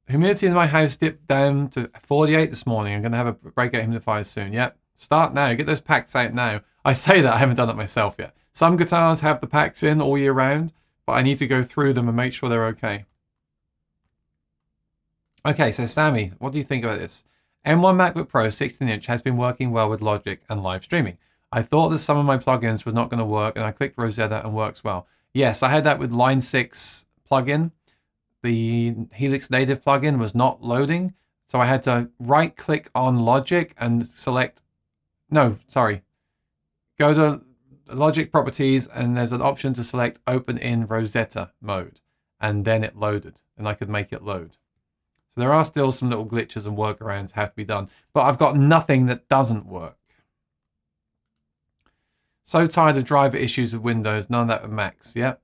Humidity in my house dipped down to 48 this morning. I'm going to have a breakout humidifier soon. Yep. Start now. Get those packs out now. I say that. I haven't done it myself yet. Some guitars have the packs in all year round, but I need to go through them and make sure they're okay. Okay, so Sammy, what do you think about this? M1 MacBook Pro 16-inch has been working well with Logic and live streaming. I thought that some of my plugins were not going to work, and I clicked Rosetta and works well. Yes, I had that with Line 6 plugin. The Helix Native plugin was not loading, so I had to right-click on Logic and select... No, sorry. Go to Logic Properties, and there's an option to select Open in Rosetta mode, and then it loaded, and I could make it load. So there are still some little glitches and workarounds have to be done, but I've got nothing that doesn't work. So tired of driver issues with Windows, none of that with Macs, yep.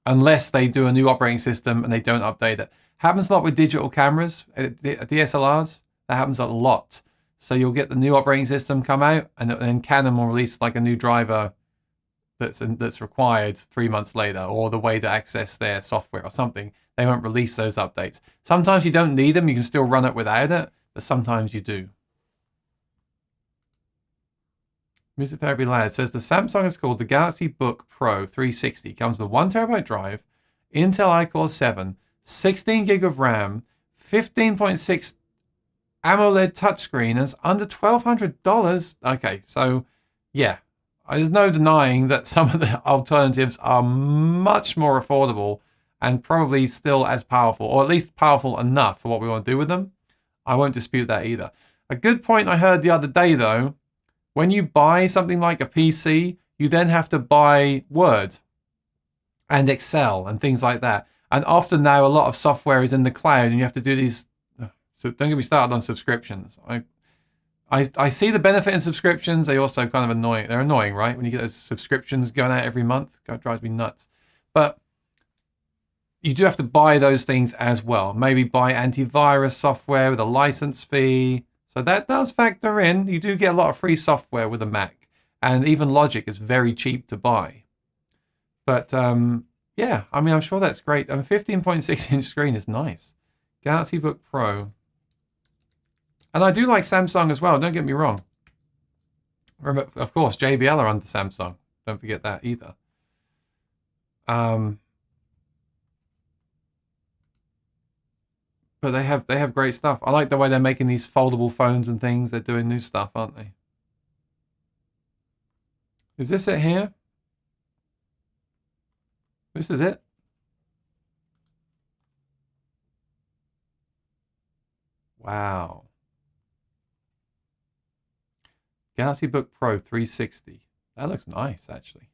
Unless they do a new operating system and they don't update it. Happens a lot with digital cameras, DSLRs. That happens a lot. So you'll get the new operating system come out, and then Canon will release like a new driver that's required 3 months later, or the way to access their software or something. They won't release those updates. Sometimes you don't need them. You can still run it without it, but sometimes you do. Music Therapy Lad says the Samsung is called the Galaxy Book Pro 360. Comes with a 1TB drive, Intel iCore 7, 16 gig of RAM, 15.6 AMOLED touchscreen, and it's under $1,200. Okay, so yeah, there's no denying that some of the alternatives are much more affordable and probably still as powerful, or at least powerful enough for what we want to do with them. I won't dispute that either. A good point I heard the other day, though, when you buy something like a PC, you then have to buy Word and Excel and things like that. And often now a lot of software is in the cloud and you have to do these. So don't get me started on subscriptions. I see the benefit in subscriptions. They also kind of annoying. They're annoying, right? When you get those subscriptions going out every month, it drives me nuts. But you do have to buy those things as well. Maybe buy antivirus software with a license fee. So that does factor in. You do get a lot of free software with a Mac. And even Logic is very cheap to buy. But yeah, I mean, I'm sure that's great. A 15.6-inch screen is nice. Galaxy Book Pro. And I do like Samsung as well, don't get me wrong. Remember, of course, JBL are under Samsung. Don't forget that either. But they have great stuff. I like the way they're making these foldable phones and things. They're doing new stuff, aren't they? Is this it here? This is it? Wow. Galaxy Book Pro 360. That looks nice, actually.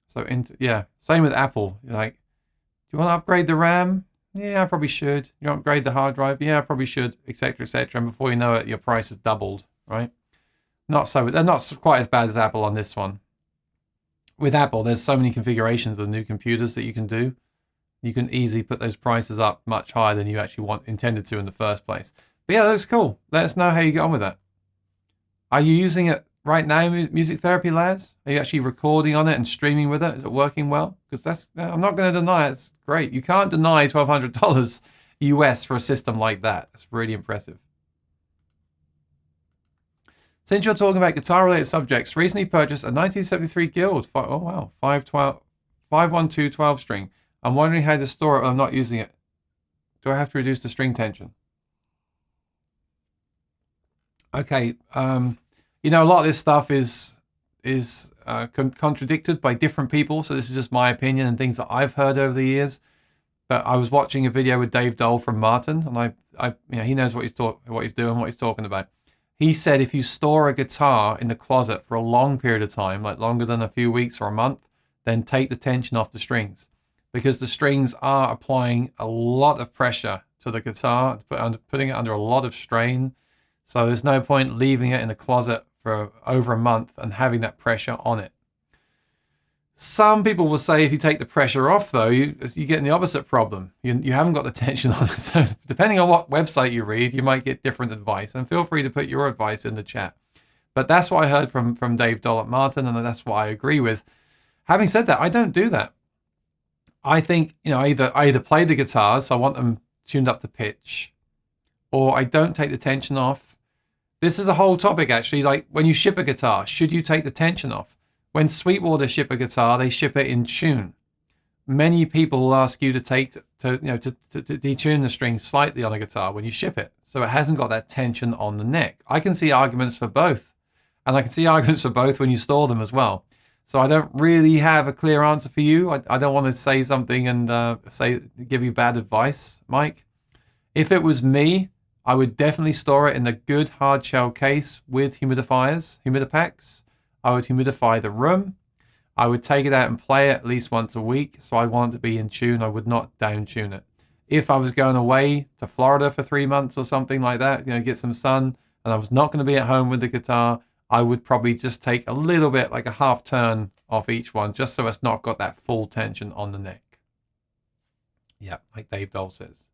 So, yeah, same with Apple. You're like, do you want to upgrade the RAM? Yeah, I probably should. You want to upgrade the hard drive? Yeah, I probably should, etc., etc. And before you know it, your price has doubled, right? They're not quite as bad as Apple on this one. With Apple, there's so many configurations of the new computers that you can do. You can easily put those prices up much higher than you actually intended to in the first place. But yeah, that's cool. Let us know how you get on with that. Are you using it right now, Music Therapy Lads? Are you actually recording on it and streaming with it? Is it working well? Because I'm not going to deny it. It's great. You can't deny $1,200 US for a system like that. That's really impressive. Since you're talking about guitar-related subjects, recently purchased a 1973 Guild. Oh wow, 512 12 string. I'm wondering how to store it when I'm not using it. Do I have to reduce the string tension? Okay, you know, a lot of this stuff is contradicted by different people, so this is just my opinion and things that I've heard over the years. But I was watching a video with Dave Dole from Martin, and you know, he knows what he's doing, what he's talking about. He said if you store a guitar in the closet for a long period of time, like longer than a few weeks or a month, then take the tension off the strings, because the strings are applying a lot of pressure to the guitar, putting it under a lot of strain. So there's no point leaving it in the closet for over a month and having that pressure on it. Some people will say if you take the pressure off, though, you get in the opposite problem. You haven't got the tension on it. So depending on what website you read, you might get different advice. And feel free to put your advice in the chat. But that's what I heard from Dave Dollop Martin, and that's what I agree with. Having said that, I don't do that. I think, I either play the guitars, so I want them tuned up to pitch, or I don't take the tension off. This is a whole topic, actually. Like when you ship a guitar, should you take the tension off? When Sweetwater ship a guitar, they ship it in tune. Many people will ask you to detune the strings slightly on a guitar when you ship it, so it hasn't got that tension on the neck. I can see arguments for both. And I can see arguments for both when you store them as well. So I don't really have a clear answer for you. I don't want to say something and give you bad advice, Mike. If it was me, I would definitely store it in a good hard shell case with humidipacks. I would humidify the room. I would take it out and play it at least once a week. So I want it to be in tune. I would not down tune it. If I was going away to Florida for 3 months or something like that, get some sun, and I was not going to be at home with the guitar, I would probably just take a little bit, like a half turn off each one, just so it's not got that full tension on the neck. Yeah, like Dave Dole says.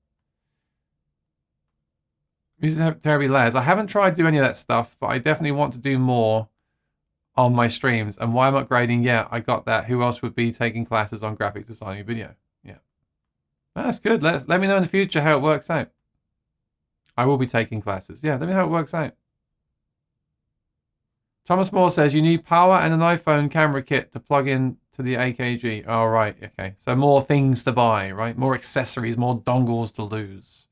Music Therapy Laz. I haven't tried to do any of that stuff, but I definitely want to do more on my streams. And why I'm upgrading, yeah, I got that. Who else would be taking classes on graphic designing video? Yeah. That's good. Let me know in the future how it works out. I will be taking classes. Yeah, let me know how it works out. Thomas Moore says you need power and an iPhone camera kit to plug in to the AKG. Oh, right. Okay. So more things to buy, right? More accessories, more dongles to lose.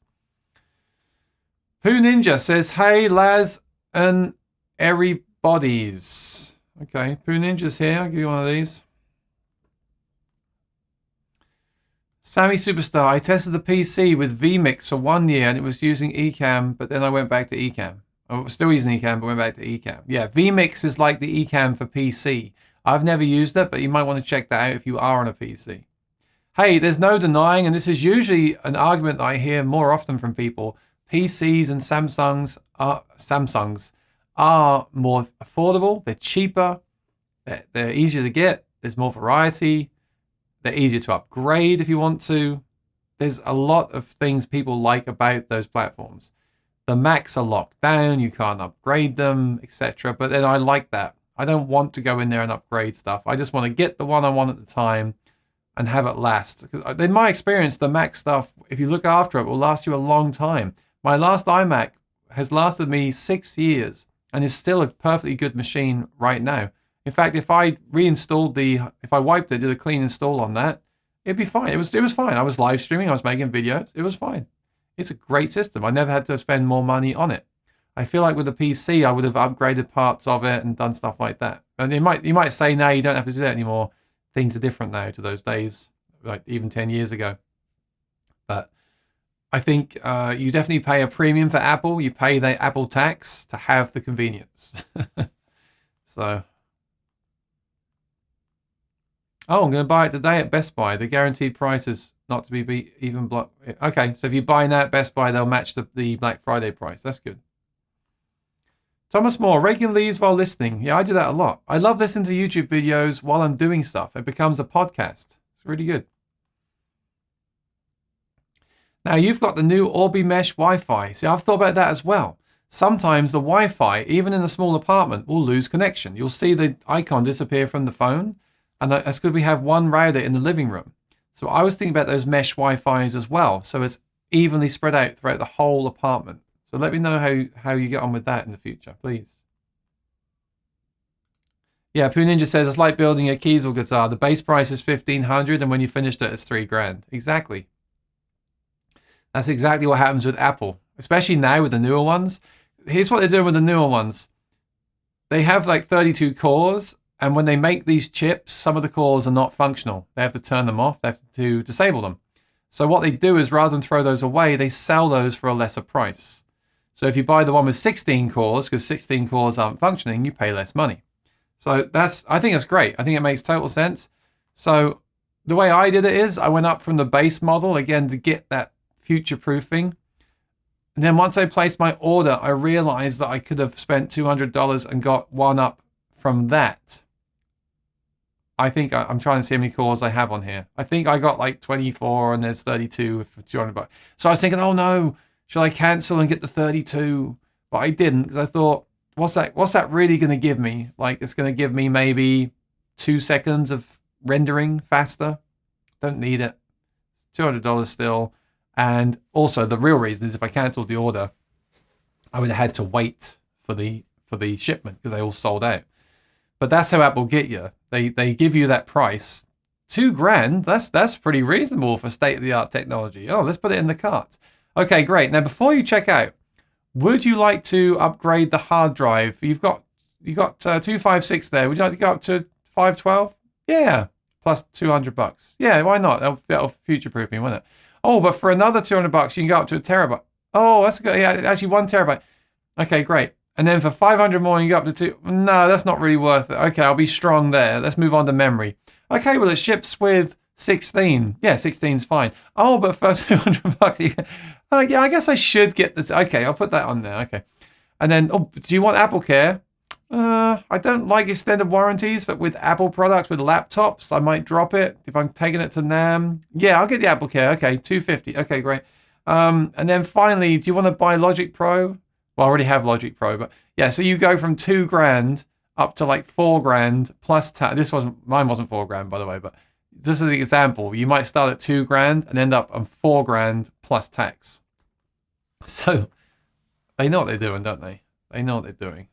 Pooh Ninja says, hey, Laz and everybody's. Okay. Pooh Ninja's here. I'll give you one of these. Sammy Superstar. I tested the PC with vMix for 1 year and it was using Ecamm, but then I went back to Ecamm. I'm still using Ecamm, but went back to Ecamm. Yeah, vMix is like the Ecamm for PC. I've never used it, but you might want to check that out if you are on a PC. Hey, there's no denying, and this is usually an argument that I hear more often from people, PCs and Samsungs are more affordable, they're cheaper, they're easier to get, there's more variety, they're easier to upgrade if you want to. There's a lot of things people like about those platforms. The Macs are locked down, you can't upgrade them, etc. But then I like that. I don't want to go in there and upgrade stuff. I just want to get the one I want at the time and have it last. Because in my experience, the Mac stuff, if you look after it, will last you a long time. My last iMac has lasted me 6 years and is still a perfectly good machine right now. In fact, if I if I wiped it, did a clean install on that, it'd be fine. It was fine. I was live streaming, I was making videos, it was fine. It's a great system. I never had to spend more money on it. I feel like with the PC, I would have upgraded parts of it and done stuff like that. And you might say, no, you don't have to do that anymore. Things are different now to those days, like even 10 years ago. But I think you definitely pay a premium for Apple. You pay the Apple tax to have the convenience. So, oh, I'm going to buy it today at Best Buy. The guaranteed price is not to be even blocked. Okay, so if you buy now at Best Buy, they'll match the Black Friday price. That's good. Thomas Moore, raking leaves while listening. Yeah, I do that a lot. I love listening to YouTube videos while I'm doing stuff. It becomes a podcast. It's really good. Now, you've got the new Orbi Mesh Wi-Fi. See, I've thought about that as well. Sometimes the Wi-Fi, even in a small apartment, will lose connection. You'll see the icon disappear from the phone, and that's because we have one router in the living room. So I was thinking about those mesh Wi-Fis as well. So it's evenly spread out throughout the whole apartment. So let me know how you get on with that in the future, please. Yeah, Pooh Ninja says, it's like building a Kiesel guitar. The base price is $1,500 and when you finished it, it's $3,000. Exactly. That's exactly what happens with Apple, especially now with the newer ones. Here's what they're doing with the newer ones. They have like 32 cores, and when they make these chips, some of the cores are not functional. They have to turn them off. They have to disable them. So what they do is rather than throw those away, they sell those for a lesser price. So if you buy the one with 16 cores, because 16 cores aren't functioning, you pay less money. So I think that's great. I think it makes total sense. So the way I did it is I went up from the base model, again, to get that future proofing. And then once I placed my order, I realized that I could have spent $200 and got one up from that. I think I'm trying to see how many cores I have on here. I think I got like 24 and there's 32 for $200. So I was thinking, oh no, should I cancel and get the 32? But I didn't, because I thought, what's that really going to give me? Like, it's going to give me maybe 2 seconds of rendering faster. Don't need it. $200 still. And also the real reason is if I canceled the order, I would have had to wait for the shipment because they all sold out. But that's how Apple get you. They give you that price. $2,000, that's pretty reasonable for state-of-the-art technology. Oh, let's put it in the cart. Okay, great. Now before you check out, would you like to upgrade the hard drive? You got 256 there. Would you like to go up to 512? Yeah, plus $200. Yeah, why not? That'll future-proof me, won't it? Oh, but for another $200, you can go up to 1 terabyte. Oh, that's good. Yeah, actually 1 terabyte. Okay, great. And then for 500 more, you go up to 2. No, that's not really worth it. Okay, I'll be strong there. Let's move on to memory. Okay, well, it ships with 16. Yeah, 16's fine. Oh, but for $200, yeah, I guess I should get this. Okay, I'll put that on there. Okay. And then, oh, do you want Apple Care? I don't like extended warranties, but with Apple products, with laptops, I might drop it if I'm taking it to NAM. Yeah, I'll get the Apple Care. Okay, $250. Okay, great. And then finally, do you want to buy Logic Pro? Well, I already have Logic Pro, but yeah, so you go from $2,000 up to like $4,000 plus tax. Mine wasn't $4,000, by the way, but this is an example. You might start at $2,000 and end up on $4,000 plus tax. So they know what they're doing, don't they? They know what they're doing.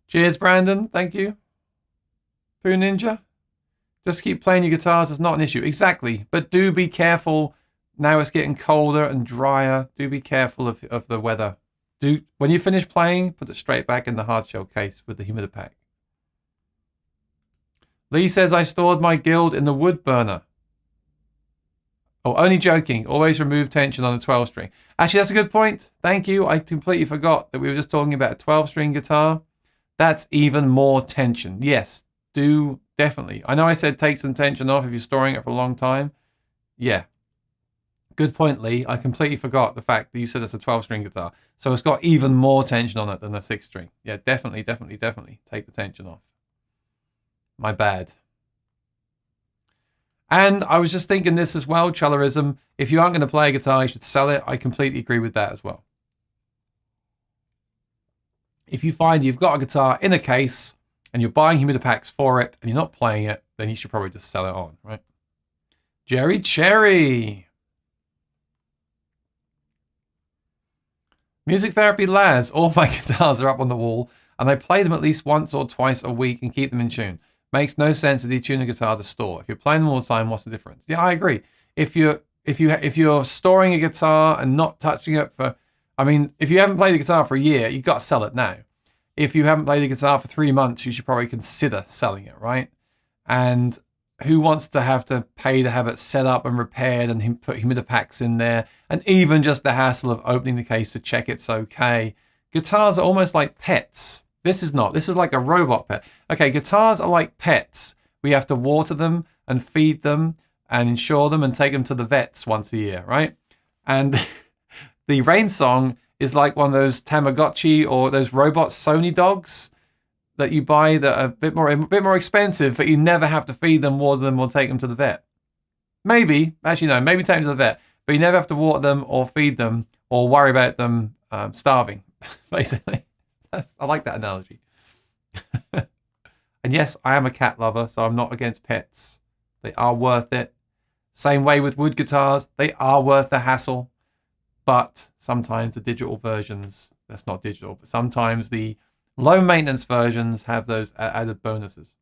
Cheers, Brandon. Thank you. Poo Ninja. Just keep playing your guitars. It's not an issue. Exactly. But do be careful. Now it's getting colder and drier. Do be careful of the weather. When you finish playing, put it straight back in the hard shell case with the humidipack. Lee says, I stored my guild in the wood burner. Oh, only joking. Always remove tension on a 12-string. Actually, that's a good point. Thank you. I completely forgot that we were just talking about a 12-string guitar. That's even more tension. Yes, do definitely. I know I said take some tension off if you're storing it for a long time. Yeah. Good point, Lee. I completely forgot the fact that you said it's a 12-string guitar. So it's got even more tension on it than a 6-string. Yeah, definitely take the tension off. My bad. And I was just thinking this as well, Chullerism. If you aren't going to play a guitar, you should sell it. I completely agree with that as well. If you find you've got a guitar in a case and you're buying humidipacks for it and you're not playing it, then you should probably just sell it on, right? Jerry Cherry. Music Therapy Laz. All my guitars are up on the wall and I play them at least once or twice a week and keep them in tune. Makes no sense to detune a guitar to store. If you're playing them all the time, what's the difference? Yeah, I agree. If you're storing a guitar and not touching it for, I mean, if you haven't played the guitar for a year, you've got to sell it now. If you haven't played the guitar for 3 months, you should probably consider selling it, right? And who wants to pay to have it set up and repaired and put humidipacks in there, and even just the hassle of opening the case to check it's okay. Guitars are almost like pets. This is not. This is like a robot pet. Okay, guitars are like pets. We have to water them and feed them and insure them and take them to the vets once a year, right? And the Rain Song is like one of those Tamagotchi or those robot Sony dogs that you buy that are a bit more expensive, but you never have to feed them, water them, or take them to the vet. Maybe take them to the vet, but you never have to water them or feed them or worry about them starving, basically. I like that analogy. And yes, I am a cat lover, so I'm not against pets. They are worth it. Same way with wood guitars. They are worth the hassle. But sometimes the digital versions, that's not digital, but sometimes the low maintenance versions have those added bonuses.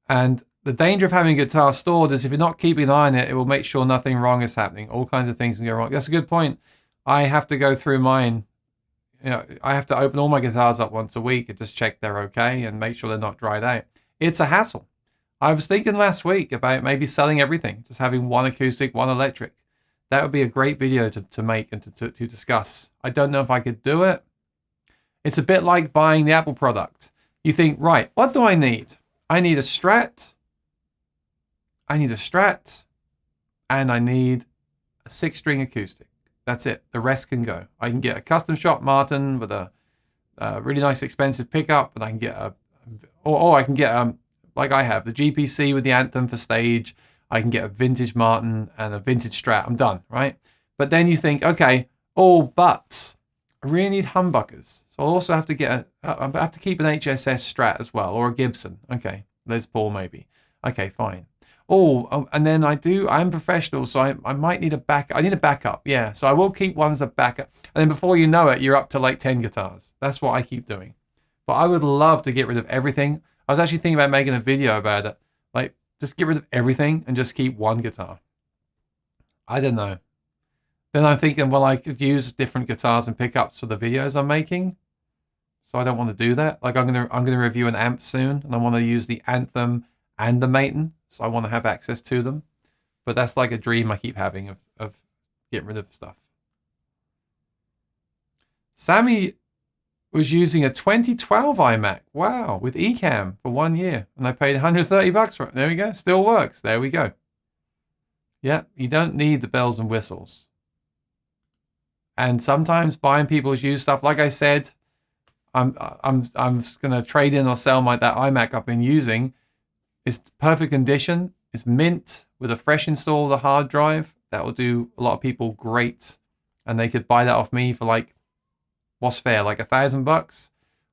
And the danger of having a guitar stored is if you're not keeping an eye on it, it will make sure nothing wrong is happening. All kinds of things can go wrong. That's a good point. I have to go through mine. I have to open all my guitars up once a week and just check they're okay and make sure they're not dried out. It's a hassle. I was thinking last week about maybe selling everything, just having one acoustic, one electric. That would be a great video to make and to discuss. I don't know if I could do it. It's a bit like buying the Apple product. You think, right, what do I need? I need a Strat. And I need a 6-string acoustic. That's it. The rest can go. I can get a custom shop Martin with a really nice expensive pickup, and I can get or I can get like I have the GPC with the Anthem for stage. I can get a vintage Martin and a vintage Strat. I'm done, right? But then you think, okay, but I really need humbuckers, so I'll also have to get I have to keep an HSS Strat as well, or a Gibson. Okay, Les Paul maybe. Okay, fine. And then I'm professional, so I might need a backup. I need a backup, yeah. So I will keep one as a backup. And then before you know it, you're up to like 10 guitars. That's what I keep doing. But I would love to get rid of everything. I was actually thinking about making a video about it. Like, just get rid of everything and just keep one guitar. I don't know. Then I'm thinking, well, I could use different guitars and pickups for the videos I'm making. So I don't want to do that. Like, I'm gonna review an amp soon, and I want to use the Anthem and the Maton. So I want to have access to them. But that's like a dream I keep having of getting rid of stuff. Sammy was using a 2012 iMac. Wow, with eCam for 1 year. And I paid $130 for it. There we go. Still works. There we go. Yeah, you don't need the bells and whistles. And sometimes buying people's used stuff, like I said, I'm gonna trade in or sell that iMac I've been using. It's perfect condition. It's mint with a fresh install of the hard drive. That will do a lot of people great. And they could buy that off me for like, what's fair, like $1,000?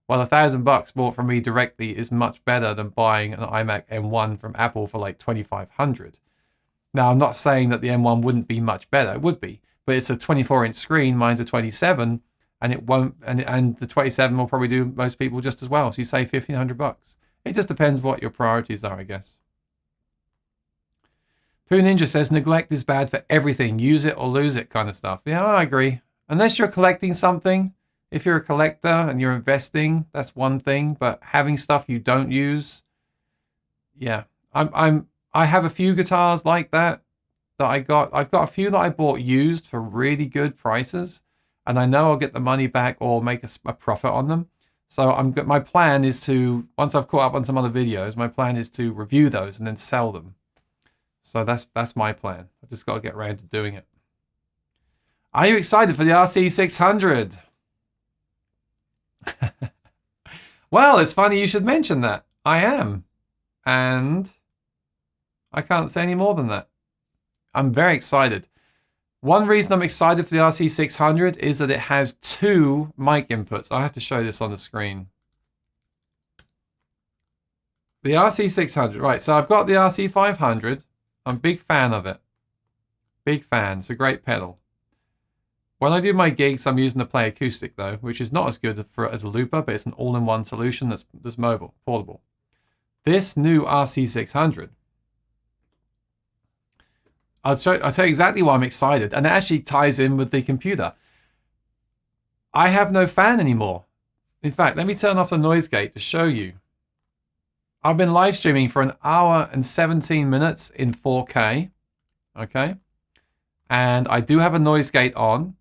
Well, $1,000 bought from me directly is much better than buying an iMac M1 from Apple for like $2,500. Now, I'm not saying that the M1 wouldn't be much better. It would be, but it's a 24-inch screen. Mine's a 27, and it won't. And the 27 will probably do most people just as well. So you save $1,500. It just depends what your priorities are, I guess. Pooh Ninja says neglect is bad for everything. Use it or lose it kind of stuff. Yeah, I agree. Unless you're collecting something. If you're a collector and you're investing, that's one thing. But having stuff you don't use, yeah. I have a few guitars like that I got. I've got a few that I bought used for really good prices, and I know I'll get the money back or make a profit on them. So my plan is to, once I've caught up on some other videos, my plan is to review those and then sell them. So that's my plan. I just got to get around to doing it. Are you excited for the RC600? Well, it's funny you should mention that. I am. And I can't say any more than that. I'm very excited. One reason I'm excited for the RC600 is that it has 2 mic inputs. I have to show this on the screen. The RC600. Right, so I've got the RC500. I'm a big fan of it. Big fan. It's a great pedal. When I do my gigs, I'm using the Play Acoustic, though, which is not as good as a looper, but it's an all-in-one solution that's mobile, portable. This new RC600, I'll tell you exactly why I'm excited, and it actually ties in with the computer. I have no fan anymore. In fact, let me turn off the noise gate to show you. I've been live streaming for 1 hour and 17 minutes in 4K, okay? And I do have a noise gate on.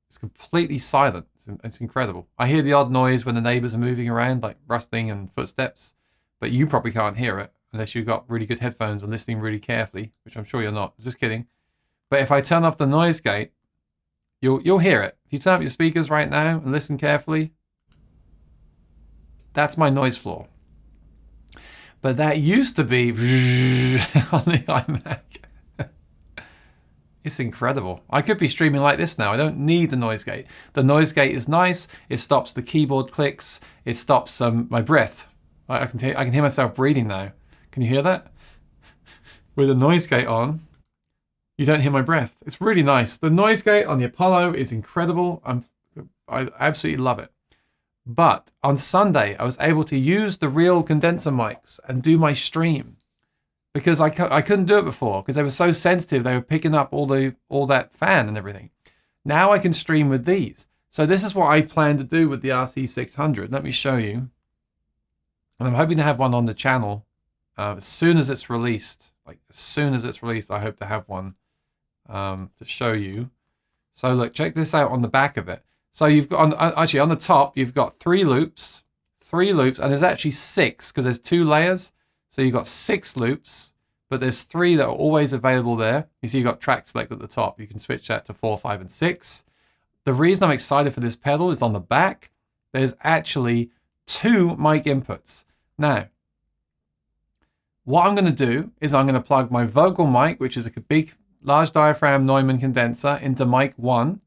It's completely silent. It's incredible. I hear the odd noise when the neighbors are moving around, like rustling and footsteps, but you probably can't hear it unless you've got really good headphones and listening really carefully, which I'm sure you're not. Just kidding. But if I turn off the noise gate, you'll hear it. If you turn up your speakers right now and listen carefully, that's my noise floor. But that used to be on the iMac. It's incredible. I could be streaming like this now. I don't need the noise gate. The noise gate is nice. It stops the keyboard clicks. It stops my breath. I can hear myself breathing now. Can you hear that? With the noise gate on, you don't hear my breath. It's really nice. The noise gate on the Apollo is incredible. I absolutely love it. But on Sunday, I was able to use the real condenser mics and do my stream because I couldn't do it before because they were so sensitive. They were picking up all that fan and everything. Now I can stream with these. So this is what I plan to do with the RC600. Let me show you. And I'm hoping to have one on the channel as soon as it's released. Like as soon as it's released, I hope to have one to show you. So look, check this out on the back of it. So you've got, actually on the top, you've got 3 loops, and there's actually 6 because there's 2 layers. So you've got 6 loops, but there's 3 that are always available there. You see you've got track select at the top. You can switch that to 4, 5, and 6. The reason I'm excited for this pedal is on the back, there's actually 2 mic inputs. Now, what I'm going to do is I'm going to plug my vocal mic, which is a big, large diaphragm Neumann condenser, into mic 1.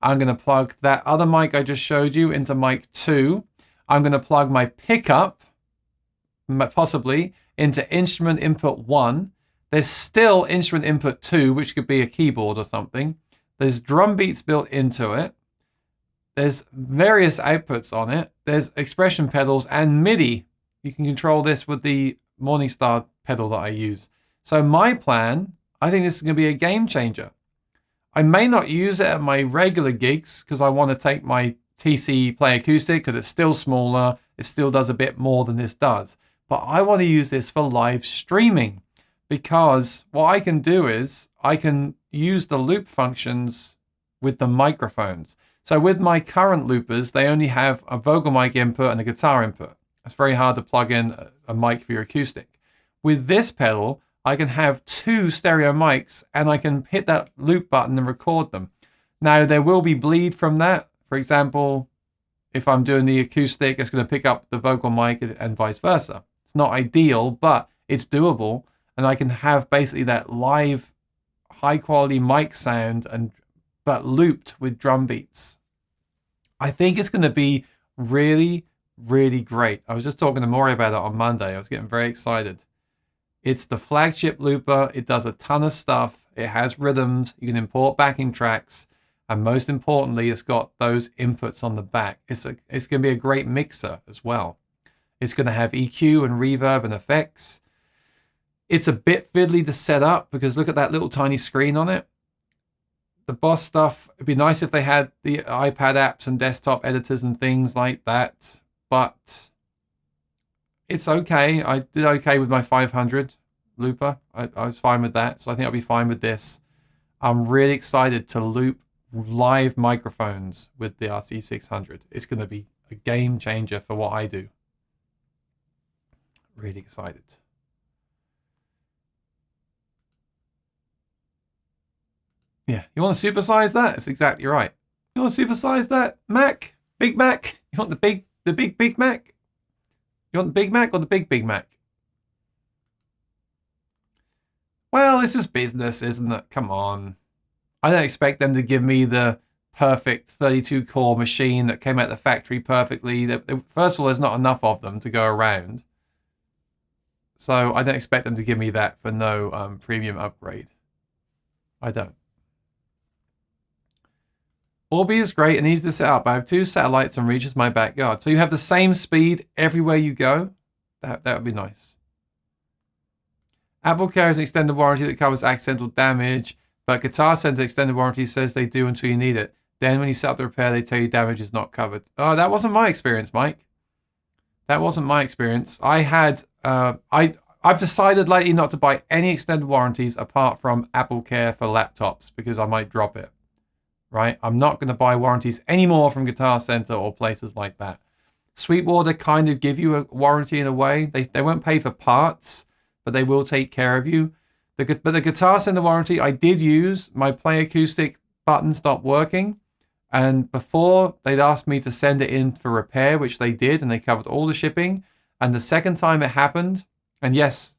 I'm going to plug that other mic I just showed you into mic 2. I'm going to plug my pickup, possibly, into instrument input 1. There's still instrument input 2, which could be a keyboard or something. There's drum beats built into it. There's various outputs on it. There's expression pedals and MIDI. You can control this with the Morningstar pedal that I use. So my plan, I think this is going to be a game changer. I may not use it at my regular gigs because I want to take my TC Play Acoustic because it's still smaller. It still does a bit more than this does. But I want to use this for live streaming because what I can do is I can use the loop functions with the microphones. So with my current loopers, they only have a vocal mic input and a guitar input. It's very hard to plug in a mic for your acoustic. With this pedal, I can have 2 stereo mics and I can hit that loop button and record them. Now, there will be bleed from that. For example, if I'm doing the acoustic, it's going to pick up the vocal mic and vice versa. It's not ideal, but it's doable. And I can have basically that live, high-quality mic sound, but looped with drum beats. I think it's going to be really, really great. I was just talking to Maury about it on Monday. I was getting very excited. It's the flagship looper. It does a ton of stuff. It has rhythms. You can import backing tracks. And most importantly, it's got those inputs on the back. It's going to be a great mixer as well. It's going to have EQ and reverb and effects. It's a bit fiddly to set up because look at that little tiny screen on it. The Boss stuff, it'd be nice if they had the iPad apps and desktop editors and things like that. But it's okay. I did okay with my 500 looper. I was fine with that. So I think I'll be fine with this. I'm really excited to loop live microphones with the RC600. It's going to be a game changer for what I do. Really excited. Yeah, you want to supersize that? That's exactly right. You want to supersize that? Mac? Big Mac? You want the big Mac? You want the Big Mac or the Big Mac? Well, this is business, isn't it? Come on. I don't expect them to give me the perfect 32 core machine that came out of the factory perfectly. First of all, there's not enough of them to go around. So I don't expect them to give me that for no premium upgrade. I don't. Orbi is great and easy to set up. I have 2 satellites and reaches my backyard. So you have the same speed everywhere you go. That would be nice. Apple carries an extended warranty that covers accidental damage, but Guitar Center extended warranty says they do until you need it. Then when you set up the repair, they tell you damage is not covered. Oh, that wasn't my experience, Mike. That wasn't my experience. I've decided lately not to buy any extended warranties apart from Apple Care for laptops because I might drop it. Right? I'm not going to buy warranties anymore from Guitar Center or places like that. Sweetwater kind of give you a warranty in a way. They won't pay for parts, but they will take care of you. But the Guitar Center warranty I did use, my Play Acoustic button stopped working. And before, they'd asked me to send it in for repair, which they did, and they covered all the shipping. And the second time it happened, and yes,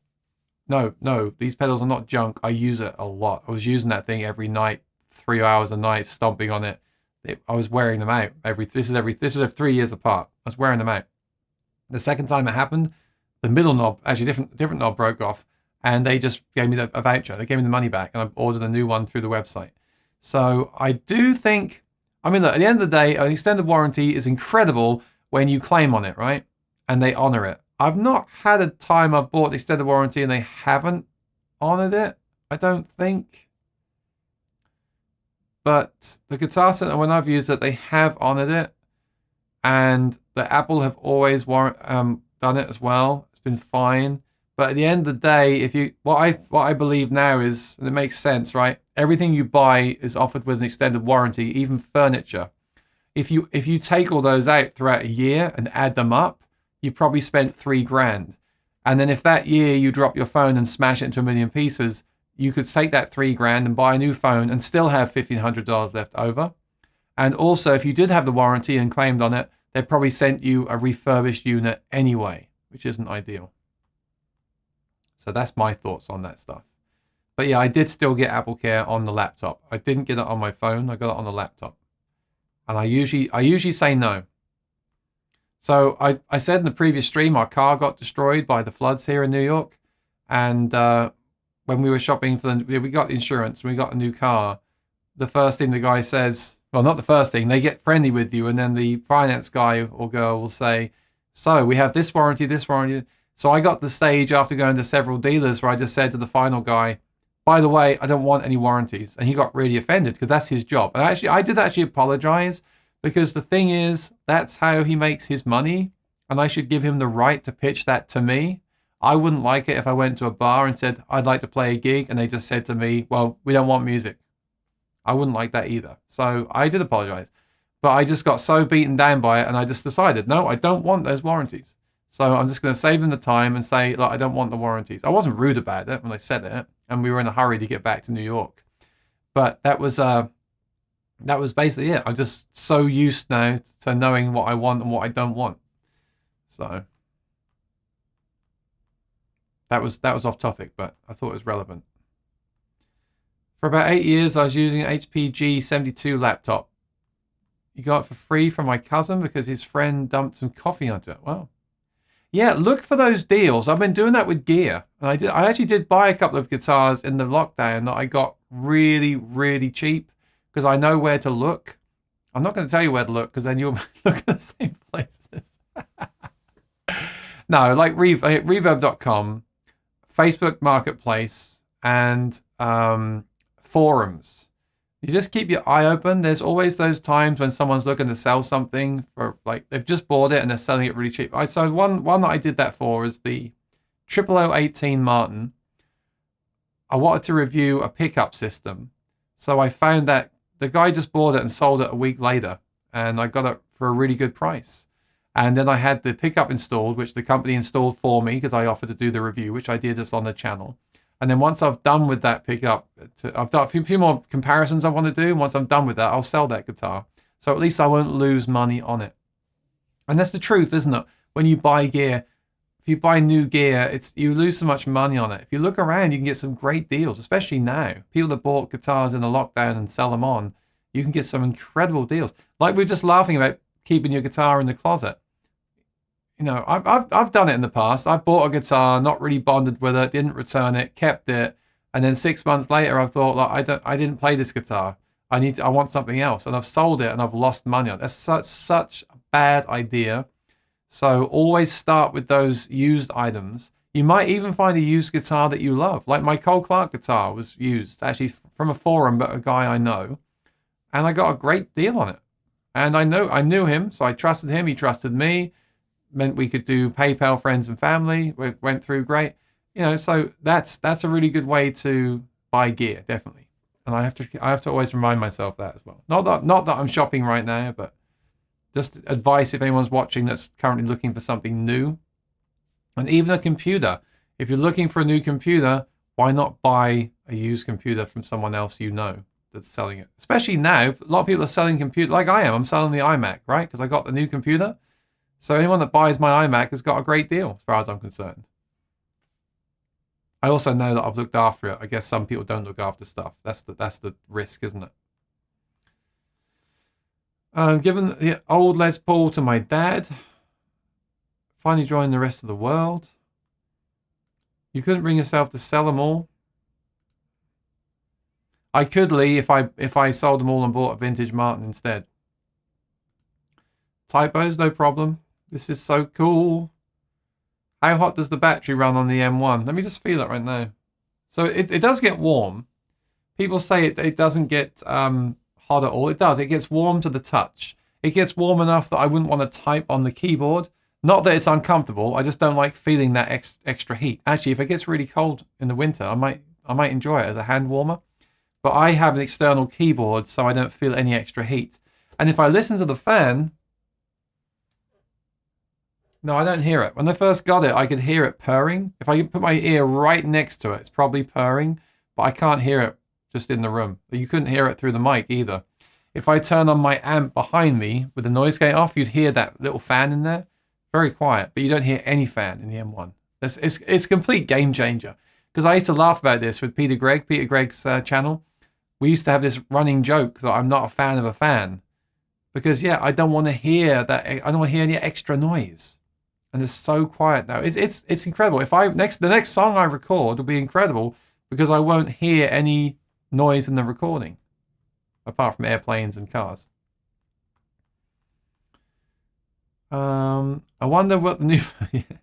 no, these pedals are not junk. I use it a lot. I was using that thing every night. 3 hours a night stomping on it. I was wearing them out. This is 3 years apart. I was wearing them out. The second time it happened, the middle knob, actually different knob broke off, and they just gave me a voucher. They gave me the money back, and I ordered a new one through the website. So I do think, look, at the end of the day, an extended warranty is incredible when you claim on it, right? And they honor it. I've not had a time I've bought the extended warranty and they haven't honored it, I don't think. But the Guitar Center, when I've used it, they have honored it. And the Apple have always done it as well. It's been fine. But at the end of the day, what I believe now is, and it makes sense, right? Everything you buy is offered with an extended warranty, even furniture. If you take all those out throughout a year and add them up, you've probably spent $3,000. And then if that year you drop your phone and smash it into a million pieces, you could take that $3,000 and buy a new phone and still have $1,500 left over. And also, if you did have the warranty and claimed on it, they probably sent you a refurbished unit anyway, which isn't ideal. So that's my thoughts on that stuff. But yeah, I did still get Apple Care on the laptop. I didn't get it on my phone. I got it on the laptop. And I usually say no. So I said in the previous stream, our car got destroyed by the floods here in New York. And when we were shopping we got insurance, we got a new car. The first thing the guy says, well, not the first thing, they get friendly with you. And then the finance guy or girl will say, so we have this warranty, this warranty. So I got to the stage after going to several dealers where I just said to the final guy, by the way, I don't want any warranties. And he got really offended because that's his job. And I did actually apologize because the thing is, that's how he makes his money. And I should give him the right to pitch that to me. I wouldn't like it if I went to a bar and said, I'd like to play a gig. And they just said to me, well, we don't want music. I wouldn't like that either. So I did apologize. But I just got so beaten down by it. And I just decided, no, I don't want those warranties. So I'm just going to save him the time and say, look, I don't want the warranties. I wasn't rude about it when I said it. And we were in a hurry to get back to New York. But that was basically it. I'm just so used now to knowing what I want and what I don't want. So that was off topic, but I thought it was relevant. For about 8 years, I was using an HP G72 laptop. You got it for free from my cousin because his friend dumped some coffee onto it. Wow. Yeah, look for those deals. I've been doing that with gear. And I actually did buy a couple of guitars in the lockdown that I got really, really cheap because I know where to look. I'm not going to tell you where to look because then you'll look at the same places. No, like Reverb.com, Facebook Marketplace, and forums. You just keep your eye open. There's always those times when someone's looking to sell something for, like, they've just bought it and they're selling it really cheap. So one that I did that for is the 0018 Martin. I wanted to review a pickup system. So I found that the guy just bought it and sold it a week later. And I got it for a really good price. And then I had the pickup installed, which the company installed for me because I offered to do the review, which I did this on the channel. And then once I've done with that pickup, I've done a few more comparisons I want to do. And once I'm done with that, I'll sell that guitar. So at least I won't lose money on it. And that's the truth, isn't it? When you buy gear, if you buy new gear, you lose so much money on it. If you look around, you can get some great deals, especially now. People that bought guitars in the lockdown and sell them on, you can get some incredible deals. Like we were just laughing about keeping your guitar in the closet. You know, I've done it in the past. I've bought a guitar, not really bonded with it, didn't return it, kept it, and then 6 months later, I've thought, like, I didn't play this guitar. I want something else, and I've sold it and I've lost money on it. That's such a bad idea. So always start with those used items. You might even find a used guitar that you love. Like my Cole Clark guitar was used, actually from a forum, but a guy I know, and I got a great deal on it. And I knew him, so I trusted him. He trusted me. Meant we could do PayPal friends and family. It went through great. You know, so that's a really good way to buy gear, definitely. And I have to always remind myself that as well. Not that I'm shopping right now, but just advice if anyone's watching that's currently looking for something new. And even a computer. If you're looking for a new computer, why not buy a used computer from someone else you know that's selling it? Especially now, a lot of people are selling computers like I am. I'm selling the Imac, right? Because I got the new computer. So anyone that buys my Imac has got a great deal, as far as I'm concerned. I also know that I've looked after it. I guess some people don't look after stuff. That's the risk, isn't it? Given the old Les Paul to my dad. Finally joined the rest of the world. You couldn't bring yourself to sell them all. I could, Lee, if I sold them all and bought a vintage Martin instead. Typos, no problem. This is so cool. How hot does the battery run on the M1? Let me just feel it right now. So it does get warm. People say it doesn't get hot at all. It does. It gets warm to the touch. It gets warm enough that I wouldn't want to type on the keyboard. Not that it's uncomfortable. I just don't like feeling that extra heat. Actually, if it gets really cold in the winter, I might enjoy it as a hand warmer. But I have an external keyboard, so I don't feel any extra heat. And if I listen to the fan, No, I don't hear it. When I first got it, I could hear it purring. If I put my ear right next to it, it's probably purring, but I can't hear it just in the room. You couldn't hear it through the mic either. If I turn on my amp behind me with the noise gate off, you'd hear that little fan in there. Very quiet, but you don't hear any fan in the M1. It's a complete game changer. Because I used to laugh about this with Peter Gregg's channel. We used to have this running joke that I'm not a fan of a fan. Because, yeah, I don't want to hear that. I don't want to hear any extra noise. And it's so quiet now. It's incredible. If the next song I record will be incredible because I won't hear any noise in the recording, apart from airplanes and cars. I wonder what the new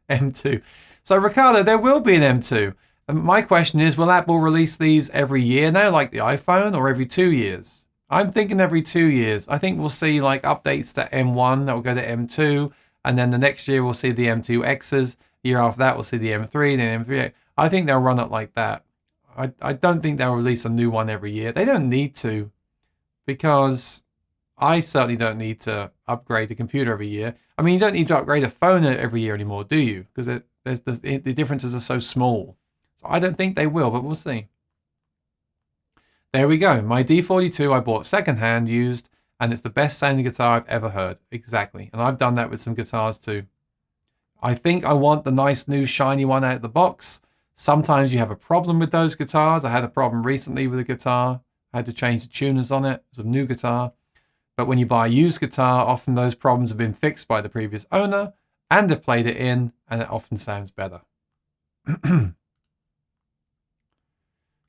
M2. So Ricardo, there will be an M2. And my question is, will Apple release these every year now, like the iPhone, or every 2 years? I'm thinking every 2 years. I think we'll see like updates to M1 that will go to M2. And then the next year we'll see the M2Xs. The year after that we'll see the M3, then M3. I think they'll run it like that. I don't think they'll release a new one every year. They don't need to, because I certainly don't need to upgrade the computer every year. I mean, you don't need to upgrade a phone every year anymore, do you? Because the differences are so small. So I don't think they will, but we'll see. There we go. My D42 I bought secondhand, used. And it's the best sounding guitar I've ever heard. Exactly. And I've done that with some guitars too. I think I want the nice new shiny one out of the box. Sometimes you have a problem with those guitars. I had a problem recently with a guitar. I had to change the tuners on it. It was a new guitar. But when you buy a used guitar, often those problems have been fixed by the previous owner and they've played it in, and it often sounds better.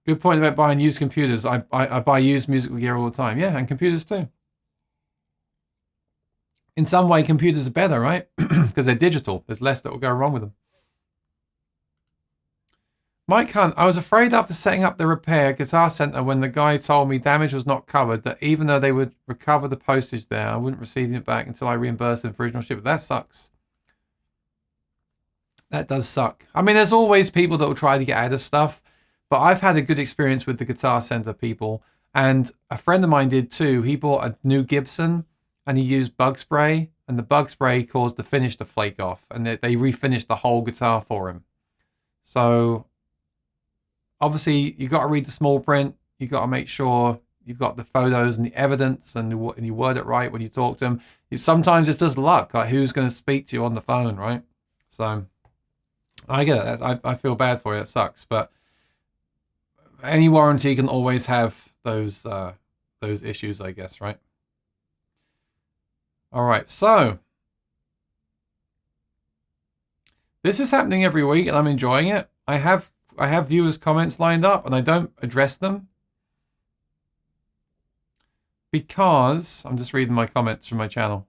Good point about buying used computers. I buy used musical gear all the time. Yeah, and computers too. In some way, computers are better, right? Because they're digital. There's less that will go wrong with them. Mike Hunt, I was afraid after setting up the repair guitar center when the guy told me damage was not covered, that even though they would recover the postage there, I wouldn't receive it back until I reimbursed them for original shipment. That sucks. That does suck. I mean, there's always people that will try to get out of stuff, but I've had a good experience with the guitar center people, and a friend of mine did too. He bought a new Gibson, and he used bug spray, and the bug spray caused the finish to flake off, and they refinished the whole guitar for him. So obviously you got to read the small print. You got to make sure you've got the photos and the evidence, and you word it right when you talk to them. Sometimes it's just luck, like who's going to speak to you on the phone, right? So I get it. I feel bad for you. It sucks, but any warranty can always have those issues, I guess, right? All right, so this is happening every week, and I'm enjoying it. I have viewers' comments lined up, and I don't address them because I'm just reading my comments from my channel.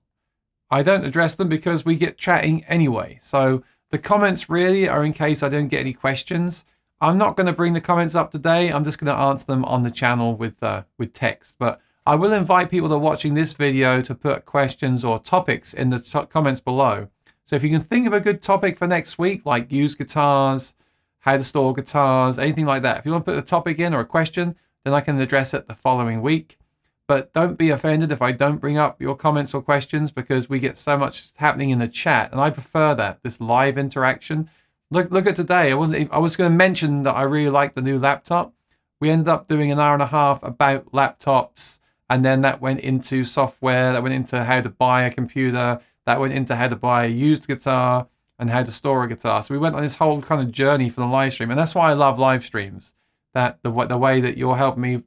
I don't address them because we get chatting anyway. So the comments really are in case I don't get any questions. I'm not going to bring the comments up today. I'm just going to answer them on the channel with text, but I will invite people that are watching this video to put questions or topics in the comments below. So if you can think of a good topic for next week, like used guitars, how to store guitars, anything like that. If you want to put a topic in or a question, then I can address it the following week. But don't be offended if I don't bring up your comments or questions, because we get so much happening in the chat, and I prefer that, this live interaction. Look at today. I was going to mention that I really like the new laptop. We ended up doing an hour and a half about laptops. And then that went into software, that went into how to buy a computer, that went into how to buy a used guitar and how to store a guitar. So we went on this whole kind of journey for the live stream. And that's why I love live streams, that the way that you're helping me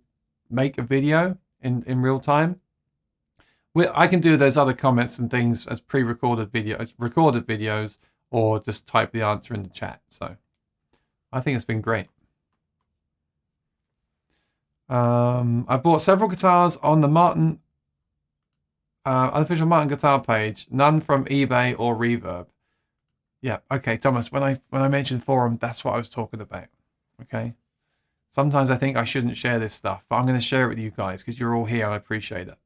make a video in real time. I can do those other comments and things as pre-recorded videos, recorded videos, or just type the answer in the chat. So I think it's been great. I've bought several guitars on the Martin, unofficial Martin guitar page, none from eBay or Reverb. Yeah, okay, Thomas, when I mentioned forum, that's what I was talking about. Okay. Sometimes I think I shouldn't share this stuff, but I'm going to share it with you guys because you're all here and I appreciate it.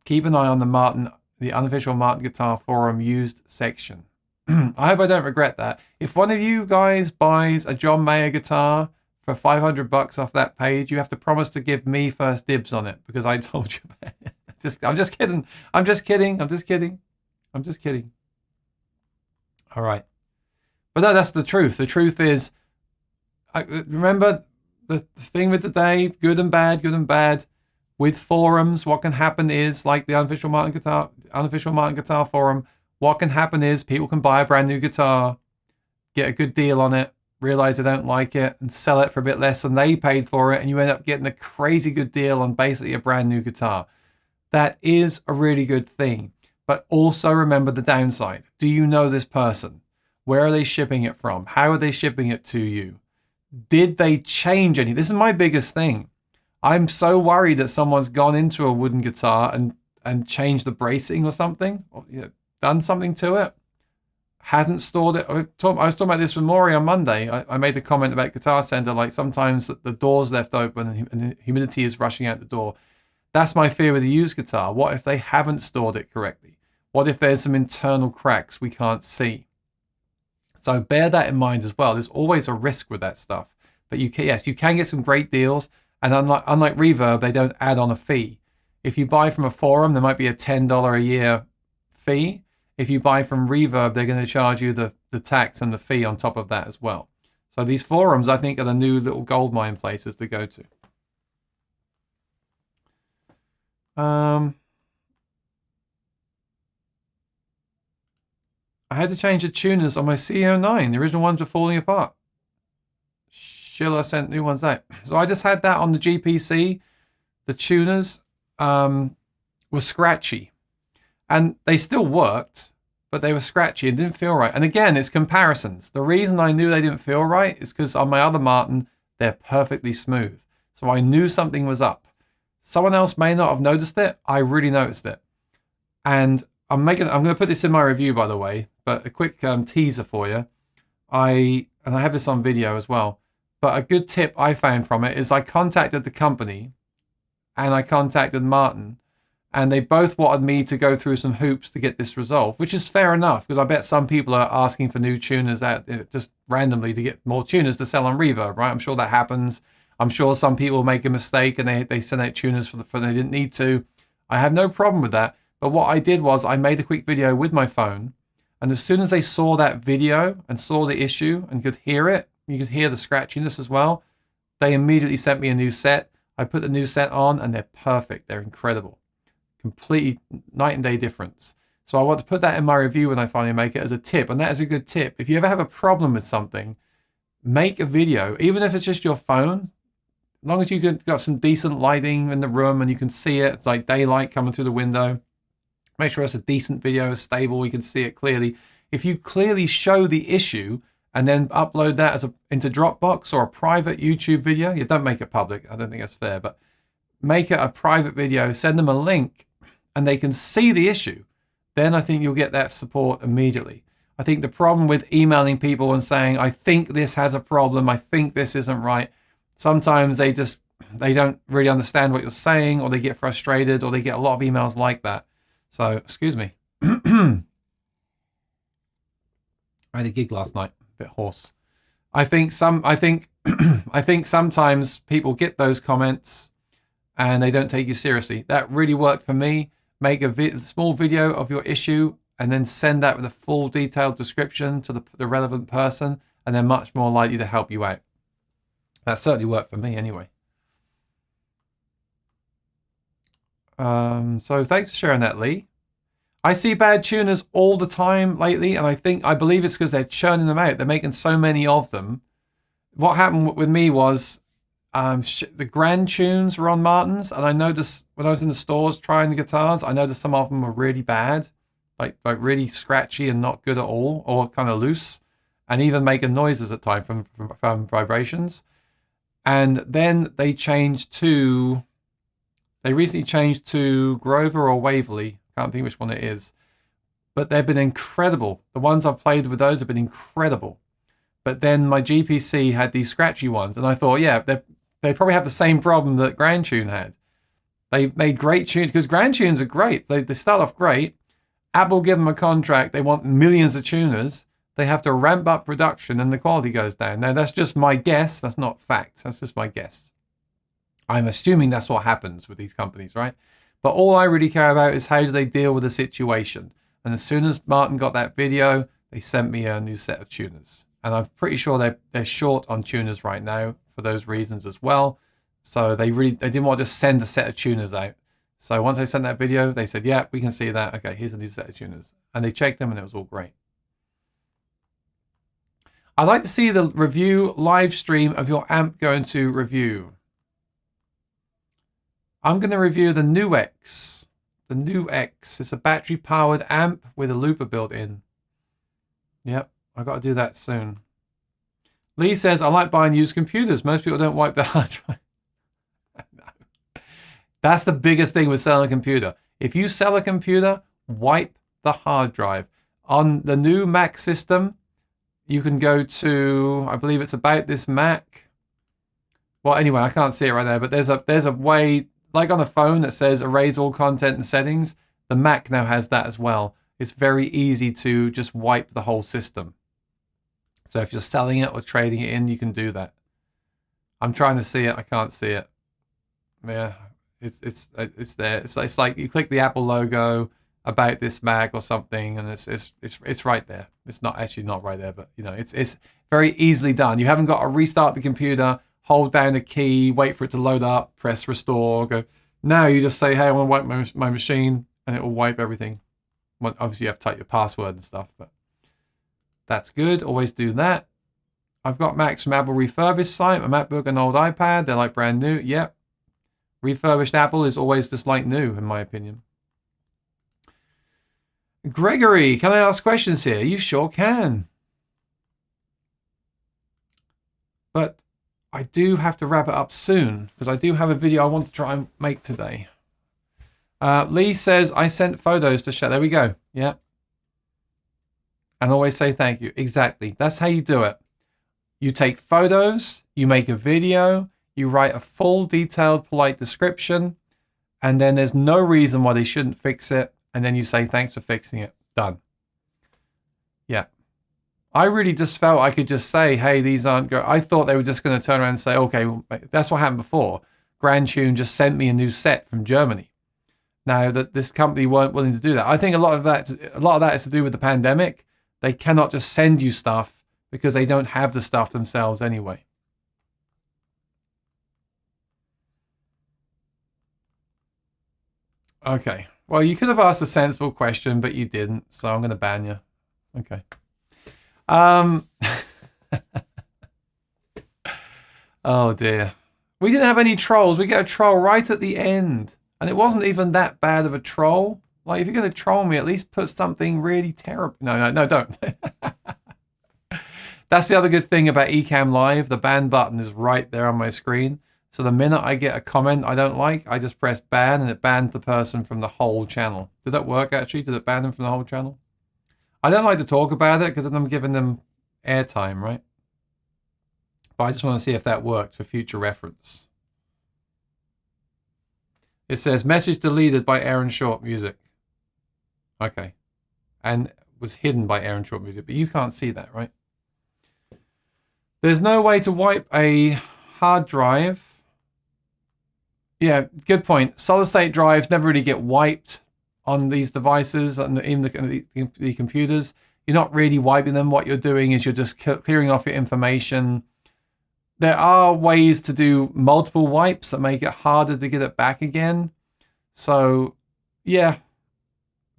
Keep an eye on the unofficial Martin guitar forum used section. I hope I don't regret that. If one of you guys buys a John Mayer guitar for $500 off that page, you have to promise to give me first dibs on it because I told you about it. I'm just kidding. I'm just kidding. I'm just kidding. I'm just kidding. All right. But no, that's the truth. The truth is, remember the thing with today, good and bad. With forums, what can happen is, like the unofficial Martin Guitar forum, what can happen is people can buy a brand new guitar, get a good deal on it, realize they don't like it, and sell it for a bit less than they paid for it, and you end up getting a crazy good deal on basically a brand new guitar. That is a really good thing. But also remember the downside. Do you know this person? Where are they shipping it from? How are they shipping it to you? Did they change any? This is my biggest thing. I'm so worried that someone's gone into a wooden guitar and changed the bracing or something, or done something to it, hasn't stored it. I was talking about this with Maury on Monday. I made a comment about Guitar Center, like sometimes the door's left open and humidity is rushing out the door. That's my fear with a used guitar. What if they haven't stored it correctly? What if there's some internal cracks we can't see? So bear that in mind as well. There's always a risk with that stuff. But you can get some great deals. And unlike Reverb, they don't add on a fee. If you buy from a forum, there might be a $10 a year fee. If you buy from Reverb, they're going to charge you the tax and the fee on top of that as well. So these forums, I think, are the new little goldmine places to go to. I had to change the tuners on my CEO9. The original ones were falling apart. Schiller sent new ones out. So I just had that on the GPC. The tuners were scratchy. And they still worked, but they were scratchy and didn't feel right. And again, it's comparisons. The reason I knew they didn't feel right is because on my other Martin, they're perfectly smooth. So I knew something was up. Someone else may not have noticed it. I really noticed it. And I'm going to put this in my review, by the way, but a quick teaser for you. I have this on video as well. But a good tip I found from it is I contacted the company and I contacted Martin, and they both wanted me to go through some hoops to get this resolved, which is fair enough, because I bet some people are asking for new tuners out just randomly to get more tuners to sell on Reverb, right? I'm sure that happens. I'm sure some people make a mistake and they send out tuners for they didn't need to. I have no problem with that. But what I did was I made a quick video with my phone, and as soon as they saw that video and saw the issue and could hear it, you could hear the scratchiness as well, they immediately sent me a new set. I put the new set on and they're perfect. They're incredible. Completely night and day difference. So I want to put that in my review when I finally make it as a tip. And that is a good tip. If you ever have a problem with something, make a video, even if it's just your phone. As long as you've got some decent lighting in the room and you can see it, it's like daylight coming through the window. Make sure it's a decent video, it's stable, you can see it clearly. If you clearly show the issue and then upload that into Dropbox or a private YouTube video, you don't make it public, I don't think that's fair, but make it a private video, send them a link, and they can see the issue, then I think you'll get that support immediately. I think the problem with emailing people and saying, I think this has a problem, I think this isn't right, sometimes they don't really understand what you're saying, or they get frustrated, or they get a lot of emails like that. So, excuse me. I had a gig last night, a bit hoarse. I think sometimes people get those comments and they don't take you seriously. That really worked for me. Make a small video of your issue and then send that with a full detailed description to the relevant person, and they're much more likely to help you out. That certainly worked for me anyway. So thanks for sharing that, Lee. I see bad tuners all the time lately, and I believe it's because they're churning them out. They're making so many of them. What happened with me was the grand tunes were on Martins, and I noticed when I was in the stores trying the guitars, I noticed some of them were really bad, like really scratchy and not good at all, or kind of loose, and even making noises at times from vibrations. And then they recently changed to Grover or Waverly. Can't think which one it is. But they've been incredible. The ones I've played with those have been incredible. But then my GPC had these scratchy ones. And I thought, yeah, they probably have the same problem that Grand Tune had. They made great tunes, because Grand Tunes are great. They start off great. Apple give them a contract. They want millions of tuners. They have to ramp up production and the quality goes down. Now, that's just my guess. That's not fact. That's just my guess. I'm assuming that's what happens with these companies, right? But all I really care about is how do they deal with the situation. And as soon as Martin got that video, they sent me a new set of tuners. And I'm pretty sure they're short on tuners right now for those reasons as well. So they didn't want to just send a set of tuners out. So once I sent that video, they said, yeah, we can see that. Okay, here's a new set of tuners. And they checked them and it was all great. I'd like to see the review live stream of your amp going to review. I'm going to review the New X. The New X. It's a battery powered amp with a looper built in. Yep, I got to do that soon. Lee says, I like buying used computers. Most people don't wipe their hard drive. No. That's the biggest thing with selling a computer. If you sell a computer, wipe the hard drive. On the new Mac system, you can go to, I believe it's About This Mac. Well, anyway, I can't see it right now, but there's a way, like on a phone that says erase all content and settings. The Mac now has that as well. It's very easy to just wipe the whole system. So if you're selling it or trading it in, you can do that. I'm trying to see it. I can't see it. Yeah, it's there. It's like you click the Apple logo, About This Mac or something, and it's right there. It's not actually not right there, but you know, it's very easily done. You haven't got to restart the computer, hold down the key, wait for it to load up, press restore, go. Now you just say, hey, I want to wipe my machine, and it will wipe everything. Well, obviously you have to type your password and stuff, but that's good. Always do that. I've got Macs from Apple Refurbished site, a MacBook and old iPad. They're like brand new. Yep. Refurbished Apple is always just like new, in my opinion. Gregory, can I ask questions here? You sure can. But I do have to wrap it up soon because I do have a video I want to try and make today. Lee says, I sent photos to share. There we go. Yeah. And always say thank you. Exactly. That's how you do it. You take photos, you make a video, you write a full, detailed, polite description, and then there's no reason why they shouldn't fix it. And then you say, thanks for fixing it. Done. Yeah. I really just felt I could just say, hey, these aren't good. I thought they were just going to turn around and say, okay, well, that's what happened before. Grand Tune just sent me a new set from Germany. Now that this company weren't willing to do that. I think a lot of that is to do with the pandemic. They cannot just send you stuff because they don't have the stuff themselves anyway. Okay. Well, you could have asked a sensible question, but you didn't, so I'm going to ban you. Okay. Oh dear. We didn't have any trolls. We get a troll right at the end. And it wasn't even that bad of a troll. Like, if you're going to troll me, at least put something really terrible. No, don't. That's the other good thing about Ecamm Live. The ban button is right there on my screen. So the minute I get a comment I don't like, I just press ban and it bans the person from the whole channel. Did that work actually? Did it ban them from the whole channel? I don't like to talk about it because then I'm giving them airtime, right? But I just want to see if that worked for future reference. It says message deleted by Aaron Short Music. Okay. And was hidden by Aaron Short Music, but you can't see that, right? There's no way to wipe a hard drive. Yeah, good point. Solid state drives never really get wiped on these devices, and even the computers. You're not really wiping them. What you're doing is you're just clearing off your information. There are ways to do multiple wipes that make it harder to get it back again. So, yeah,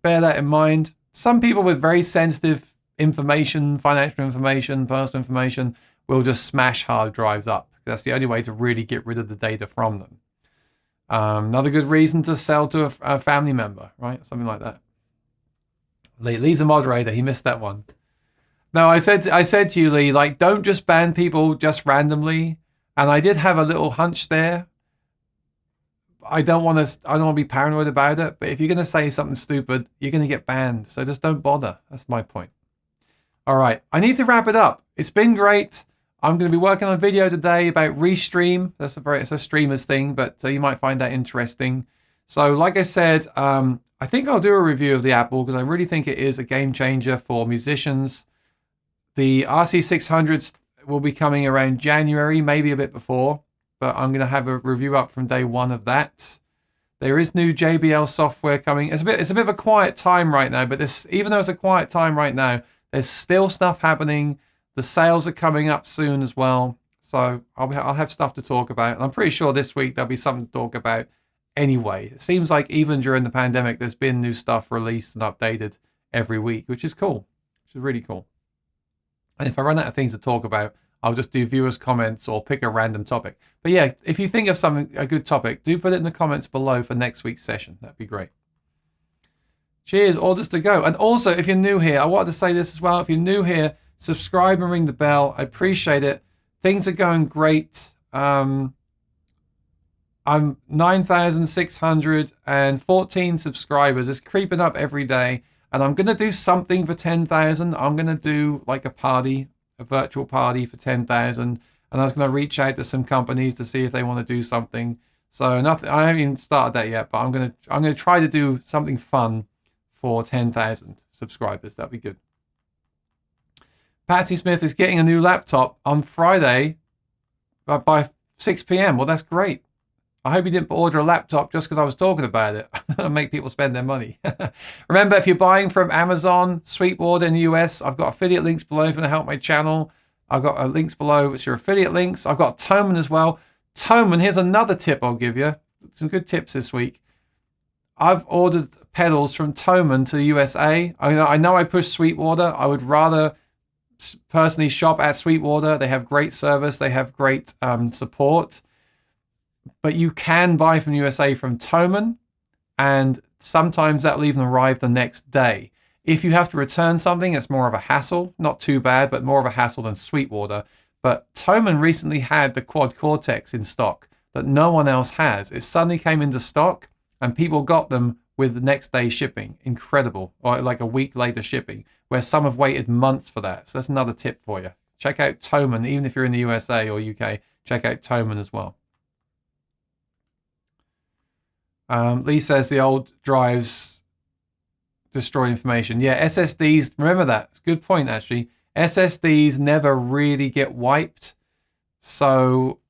bear that in mind. Some people with very sensitive information, financial information, personal information, will just smash hard drives up. That's the only way to really get rid of the data from them. Another good reason to sell to a family member, right? Something like that. Lee's a moderator. He missed that one. No, I said to you, Lee, like, don't just ban people just randomly. And I did have a little hunch there. I don't want to be paranoid about it. But if you're going to say something stupid, you're going to get banned. So just don't bother. That's my point. All right. I need to wrap it up. It's been great. I'm going to be working on a video today about Restream. It's a streamer's thing, but you might find that interesting. So like I said, I think I'll do a review of the Apple because I really think it is a game changer for musicians. The RC600s will be coming around January, maybe a bit before, but I'm going to have a review up from day one of that. There is new JBL software coming. It's a bit of a quiet time right now, but even though it's a quiet time right now, There's still stuff happening. The sales are coming up soon as well. So I'll have stuff to talk about. And I'm pretty sure this week there'll be something to talk about anyway. It seems like even during the pandemic, there's been new stuff released and updated every week, which is cool. Which is really cool. And if I run out of things to talk about, I'll just do viewers' comments or pick a random topic. But yeah, if you think of a good topic, do put it in the comments below for next week's session. That'd be great. Cheers, orders to go. And also, if you're new here, I wanted to say this as well. If you're new here, subscribe and ring the bell. I appreciate it. Things are going great. I'm 9,614 subscribers. It's creeping up every day. And I'm going to do something for 10,000. I'm going to do like a party, a virtual party for 10,000. And I was going to reach out to some companies to see if they want to do something. So nothing. I haven't even started that yet, but I'm going to try to do something fun for 10,000 subscribers. That'd be good. Patsy Smith is getting a new laptop on Friday by 6 p.m. Well, that's great. I hope you didn't order a laptop just because I was talking about it. Make people spend their money. Remember, if you're buying from Amazon, Sweetwater in the US, I've got affiliate links below if you want to help my channel. I've got links below which are affiliate links. I've got Thomann as well. Thomann, here's another tip I'll give you. Some good tips this week. I've ordered pedals from Thomann to the USA. I know I push Sweetwater. I would rather personally shop at Sweetwater. They have great service. They have great support. But you can buy from USA from Thomann, and sometimes that'll even arrive the next day. If you have to return something, it's more of a hassle. Not too bad, but more of a hassle than Sweetwater. But Thomann recently had the Quad Cortex in stock that no one else has. It suddenly came into stock, and people got them with the next day shipping. Incredible. Or like a week later shipping, where some have waited months for that. So that's another tip for you. Check out Thomann, even if you're in the USA or UK, check out Thomann as well. Lee says the old drives destroy information. Yeah, SSDs, remember that. It's a good point, actually. SSDs never really get wiped. So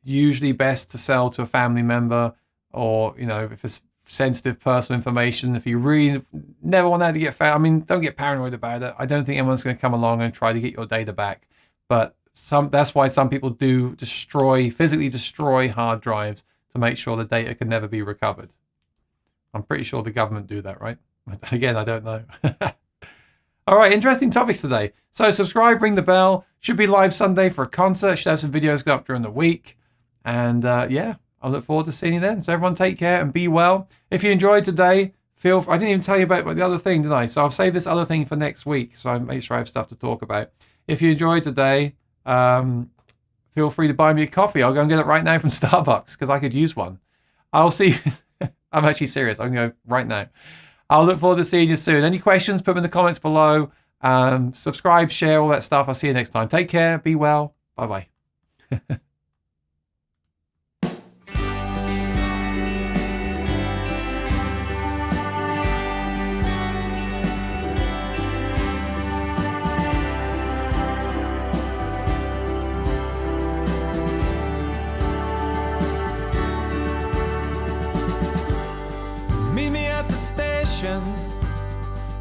usually best to sell to a family member, or, you know, if it's sensitive personal information, if you really never want that to get found. I mean, don't get paranoid about it. I don't think anyone's going to come along and try to get your data back. But that's why some people do physically destroy hard drives to make sure the data can never be recovered. I'm pretty sure the government do that, right? Again, I don't know. All right, interesting topics today. So subscribe, ring the bell. Should be live Sunday for a concert. Should have some videos go up during the week. And yeah, I look forward to seeing you then. So everyone take care and be well. If you enjoyed today, I didn't even tell you about the other thing, did I? So I'll save this other thing for next week. So I make sure I have stuff to talk about. If you enjoyed today, feel free to buy me a coffee. I'll go and get it right now from Starbucks because I could use one. I'll see. I'm actually serious. I'm going to go right now. I'll look forward to seeing you soon. Any questions, put them in the comments below. Subscribe, share, all that stuff. I'll see you next time. Take care. Be well. Bye-bye.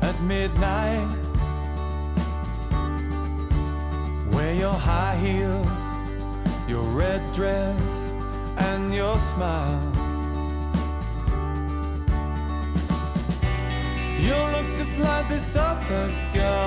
At midnight, wear your high heels, your red dress, and your smile. You'll look just like this other girl